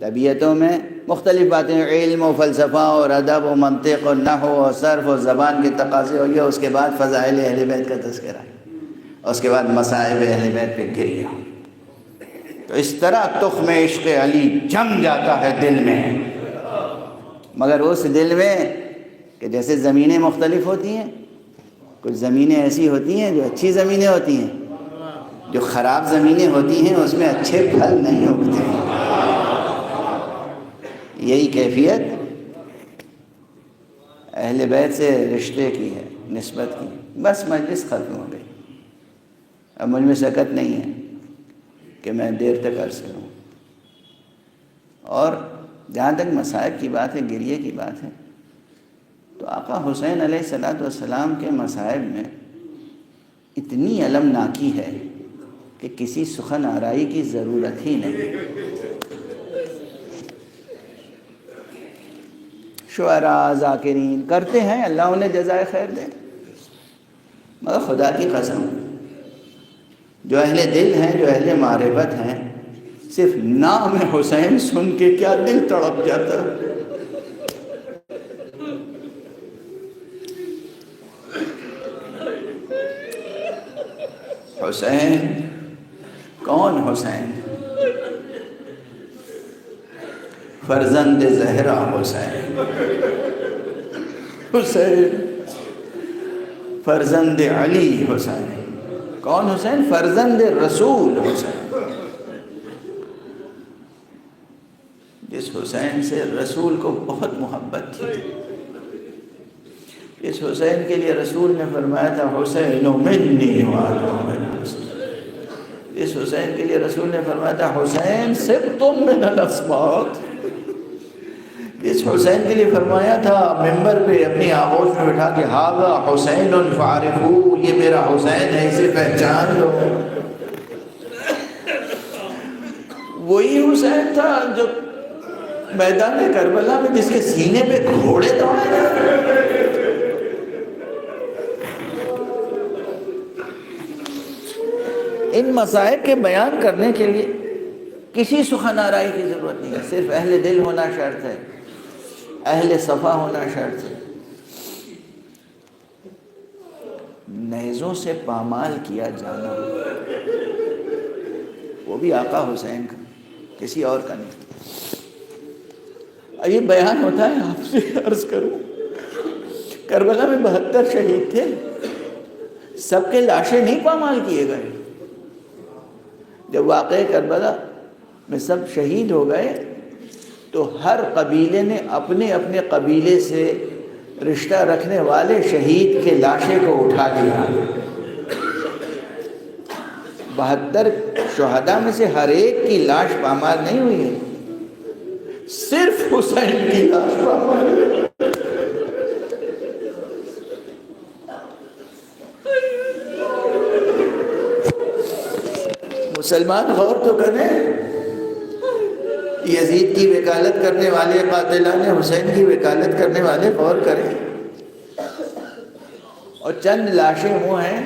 طبیعتوں میں مختلف باتیں، علم و فلسفہ اور ادب و منطق اور نحو اور صرف اور زبان کے تقاضے ہو گیا، اس کے بعد فضائل اہل بیت کا تذکرہ، اور اس کے بعد مصائب اہل بیت پہ گریہ۔ تو اس طرح تخم عشق علی جم جاتا ہے دل میں، مگر اس دل میں کہ جیسے زمینیں مختلف ہوتی ہیں، کچھ زمینیں ایسی ہوتی ہیں جو اچھی زمینیں ہوتی ہیں، جو خراب زمینیں ہوتی ہیں اس میں اچھے پھل نہیں اگتے۔ یہی کیفیت اہل بیت سے رشتے کی ہے، نسبت کی۔ بس مجلس ختم ہو گئی، اب مجھ میں سکت نہیں ہے کہ میں دیر تک عرض کروں۔ اور جہاں تک مصائب کی بات ہے، گریے کی بات ہے، تو آقا حسین علیہ السلام کے مصائب میں اتنی المناکی ہے کہ کسی سخن آرائی کی ضرورت ہی نہیں۔ شعراء ذاکرین کرتے ہیں، اللہ انہیں جزائے خیر دے، مگر خدا کی قسم جو اہل دل ہیں، جو اہل معرفت ہیں، صرف نام حسین سن کے کیا دل تڑپ جاتا ہے۔ حسین کون؟ حسین فرزند زہرا حسین، حسین فرزند علی حسین۔ کون حسین؟ فرزند رسول حسین، جس حسین سے رسول کو بہت محبت تھی، اس حسین کے لیے رسول نے فرمایا تھا حسین منی وعلی الحسین۔ اس حسین کے لیے رسول نے فرمایا تھا حسین سبتم من الاسباط۔ اس حسین کے لیے فرمایا تھا منبر پہ اپنی آغوش میں بٹھا کے ھذا حسین فاعرفوہ، یہ میرا حسین ہے، اسے پہچان لو۔ وہی حسین تھا جو میدان کربلا میں جس کے سینے پہ گھوڑے دوڑے گئے۔ ان مسائل کے بیان کرنے کے لیے کسی سخن آرائی کی ضرورت نہیں ہے، صرف اہل دل ہونا شرط ہے، اہل صفا ہونا شرط ہے۔ نیزوں سے پامال کیا جانا، وہ بھی آقا حسین کا، کسی اور کا نہیں۔ یہ بیان ہوتا ہے، آپ سے عرض کروں، کربلا میں 72 شہید تھے، سب کے لاشیں نہیں پامال کیے گئے۔ جب واقعہ کربلا میں سب شہید ہو گئے تو ہر قبیلے نے اپنے اپنے قبیلے سے رشتہ رکھنے والے شہید کے لاشیں کو اٹھا لیا۔ 72 شہداء میں سے ہر ایک کی لاش پامال نہیں ہوئی ہے، صرف حسین کی لاش پامال ہے۔ مسلمان غور تو کریں، یزید کی وکالت کرنے والے، قاتلان حسین کی وکالت کرنے والے غور کریں، اور چند لاشیں وہ ہیں،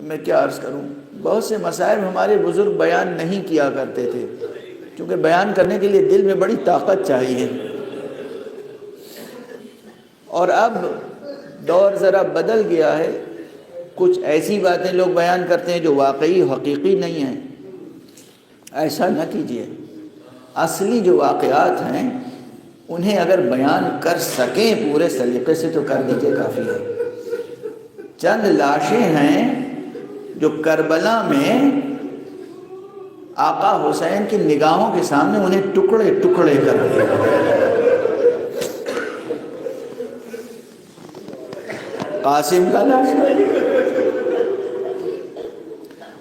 میں کیا عرض کروں، بہت سے مسائل ہمارے بزرگ بیان نہیں کیا کرتے تھے، کیونکہ بیان کرنے کے لیے دل میں بڑی طاقت چاہیے، اور اب دور ذرا بدل گیا ہے، کچھ ایسی باتیں لوگ بیان کرتے ہیں جو واقعی حقیقی نہیں ہیں، ایسا نہ کیجیے۔ اصلی جو واقعات ہیں انہیں اگر بیان کر سکیں پورے سلیقے سے تو کر دیجیے، کافی ہے۔ چند لاشیں ہیں جو کربلا میں آقا حسین کی نگاہوں کے سامنے انہیں ٹکڑے ٹکڑے کر دیا۔ قاسم کا لاش ہے،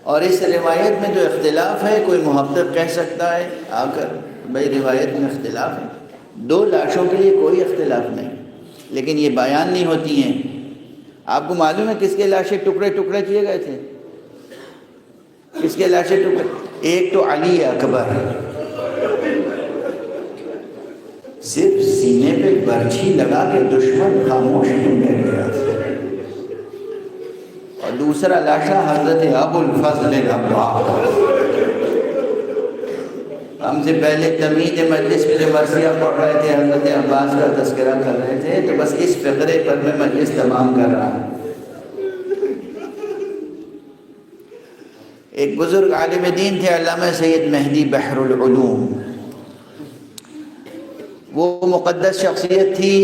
اور اس روایت میں جو اختلاف ہے، کوئی محقق کہہ سکتا ہے آ کر بھائی روایت میں اختلاف ہے، 2 لاشوں کے لیے کوئی اختلاف نہیں، لیکن یہ بیان نہیں ہوتی ہیں۔ آپ کو معلوم ہے کس کے لاشیں ٹکڑے ٹکڑے کیے گئے تھے؟ کس کے لاشیں ٹکڑے؟ ایک تو علی اکبر، صرف سینے پہ برچھی لگا کے دشمن خاموش نہیں کر گیا، اور دوسرا لاشا حضرت ابو الفضل العباس۔ ہم سے پہلے تمہید مجلس میں جو مرثیہ پڑھ رہے تھے، حضرت عباس کا تذکرہ کر رہے تھے، تو بس اس فقرے پر میں مجلس تمام کر رہا ہوں۔ ایک بزرگ عالم دین تھے علامہ سید مہدی بحر العلوم، وہ مقدس شخصیت تھی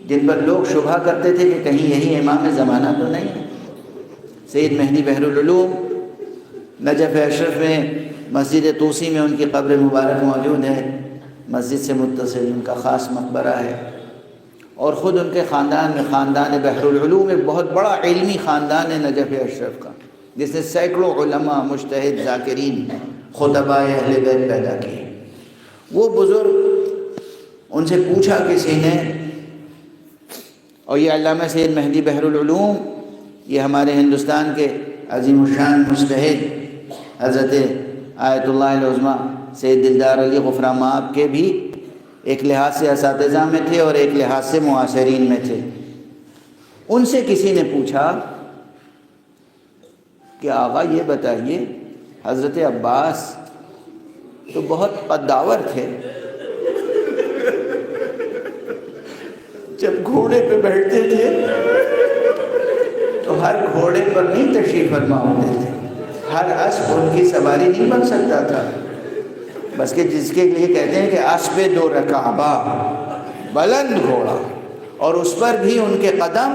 جن پر لوگ شبہ کرتے تھے کہ کہیں یہی امام زمانہ تو نہیں ہے۔ سید مہدی بحر العلوم نجف اشرف میں مسجد طوسی میں ان کی قبر مبارک موجود ہے، مسجد سے متصل ان کا خاص مقبرہ ہے، اور خود ان کے خاندان میں خاندان بحر العلوم ایک بہت بڑا علمی خاندان ہے نجف اشرف کا، جس نے سینکڑوں علماء، مجتہد، ذاکرین، خطباء اہل بیت پیدا کیے۔ وہ بزرگ، ان سے پوچھا کسی نے، اور یہ علامہ سید مہدی بحر العلوم یہ ہمارے ہندوستان کے عظیم الشان مجتہد حضرت آیت اللہ العظمیٰ سید دلدار علی غفران مآب کے بھی ایک لحاظ سے اساتذہ میں تھے اور ایک لحاظ سے معاصرین میں تھے۔ ان سے کسی نے پوچھا کہ آقا یہ بتائیے، حضرت عباس تو بہت قداور تھے، جب گھوڑے پہ بیٹھتے تھے تو ہر گھوڑے پر نہیں تشریف فرما ہوتے تھے، ہر اسب ان کی سواری نہیں بن سکتا تھا، بس کہ جس کے لیے کہتے ہیں کہ اسب 2 رکابہ، بلند گھوڑا، اور اس پر بھی ان کے قدم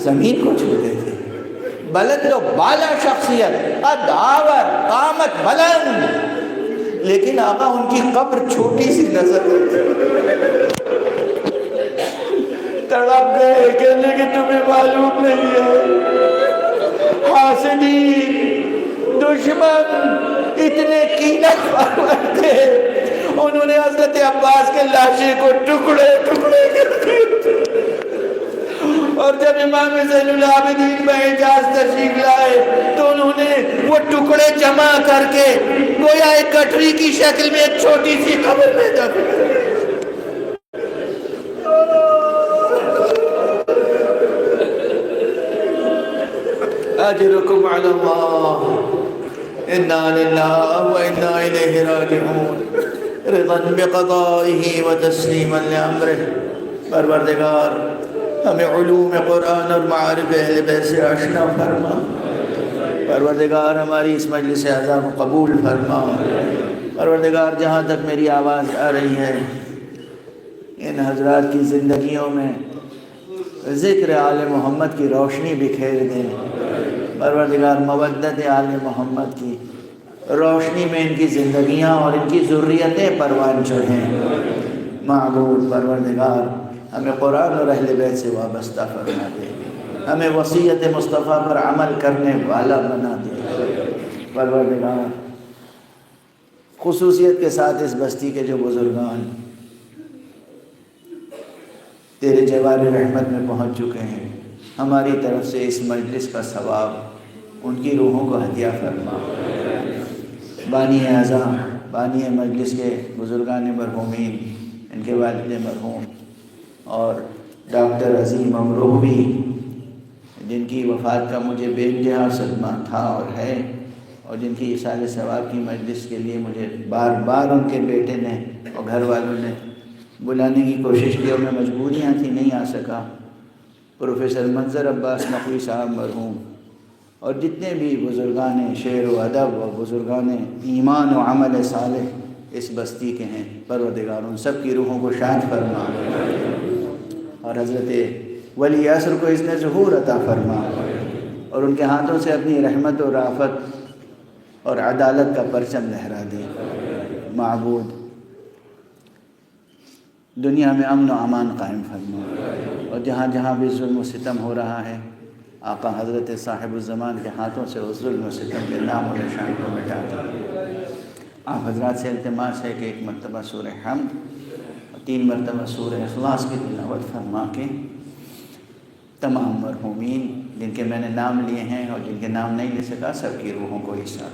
زمین کو چھوتے تھے، بلند و بالا شخصیت، قداور، قامت بلند، لیکن آقا ان کی قبر چھوٹی سی نظر آتی۔ تڑپ گئے، کہنے کہ تمہیں معلوم نہیں ہے، حاسدین، دشمن اتنے کینت پرور تھے، انہوں نے حضرت عباس کے لاشے کو ٹکڑے ٹکڑے کر دیے، اور جب امام زین العابدین باعجاز تشریف لائے تو انہوں نے وہ ٹکڑے جمع کر کے گویا ایک گٹری کی شکل میں ایک چھوٹی سی قبر میں دفن کر دیا۔ اجرکم علی اللہ، انا للہ و انا الیہ راجعون، رضا بقضائہ و تسلیما لامرہ۔ پروردگار ہمیں علوم قرآن اور معارف اہل بیت سے آشنا فرما، پروردگار ہماری اس مجلس اعظم کو قبول فرما، پروردگار جہاں تک میری آواز آ رہی ہے ان حضرات کی زندگیوں میں ذکر آل محمد کی روشنی بکھیر دیں، پروردگار مودت آل محمد کی روشنی میں ان کی زندگیاں اور ان کی ذریتیں پروان چڑھیں۔ معبود پروردگار ہمیں قرآن اور اہل بیت سے وابستہ فرما دے، ہمیں وصیت مصطفیٰ پر عمل کرنے والا بنا دے پروردگار۔ خصوصیت کے ساتھ اس بستی کے جو بزرگان تیرے جوار رحمت میں پہنچ چکے ہیں، ہماری طرف سے اس مجلس کا ثواب ان کی روحوں کو ہدیہ فرما۔ بانی اعظم، بانی مجلس کے بزرگان مرحومین، ان کے والد مرحوم اور ڈاکٹر عظیم امروہوی جن کی وفات کا مجھے بے انتہا صدمہ تھا اور ہے، اور جن کی ایصال ثواب کی مجلس کے لیے مجھے بار بار ان کے بیٹے نے اور گھر والوں نے بلانے کی کوشش کی اور میں مجبوریاں تھی نہیں آ سکا، پروفیسر منظر عباس نقوی صاحب مرحوم، اور جتنے بھی بزرگان شعر و ادب و بزرگان ایمان و عمل صالح اس بستی کے ہیں، پروردگار ان سب کی روحوں کو شاد فرما، اور حضرت ولی عصر کو اس نے ظہور عطا فرما، اور ان کے ہاتھوں سے اپنی رحمت و رافت اور عدالت کا پرچم لہرا دے۔ معبود دنیا میں امن و امان قائم فرما، اور جہاں جہاں بھی ظلم و ستم ہو رہا ہے آقا حضرت صاحب الزمان کے ہاتھوں سے اس ظلم و ستم کے نام و نشان کو مٹا دے۔ آپ حضرات سے التماس ہے کہ ایک مرتبہ سورہ حمد اور 3 مرتبہ سورہ اخلاص کی تلاوت فرما کے تمام مرحومین جن کے میں نے نام لیے ہیں اور جن کے نام نہیں لے سکا سب کی روحوں کو حصہ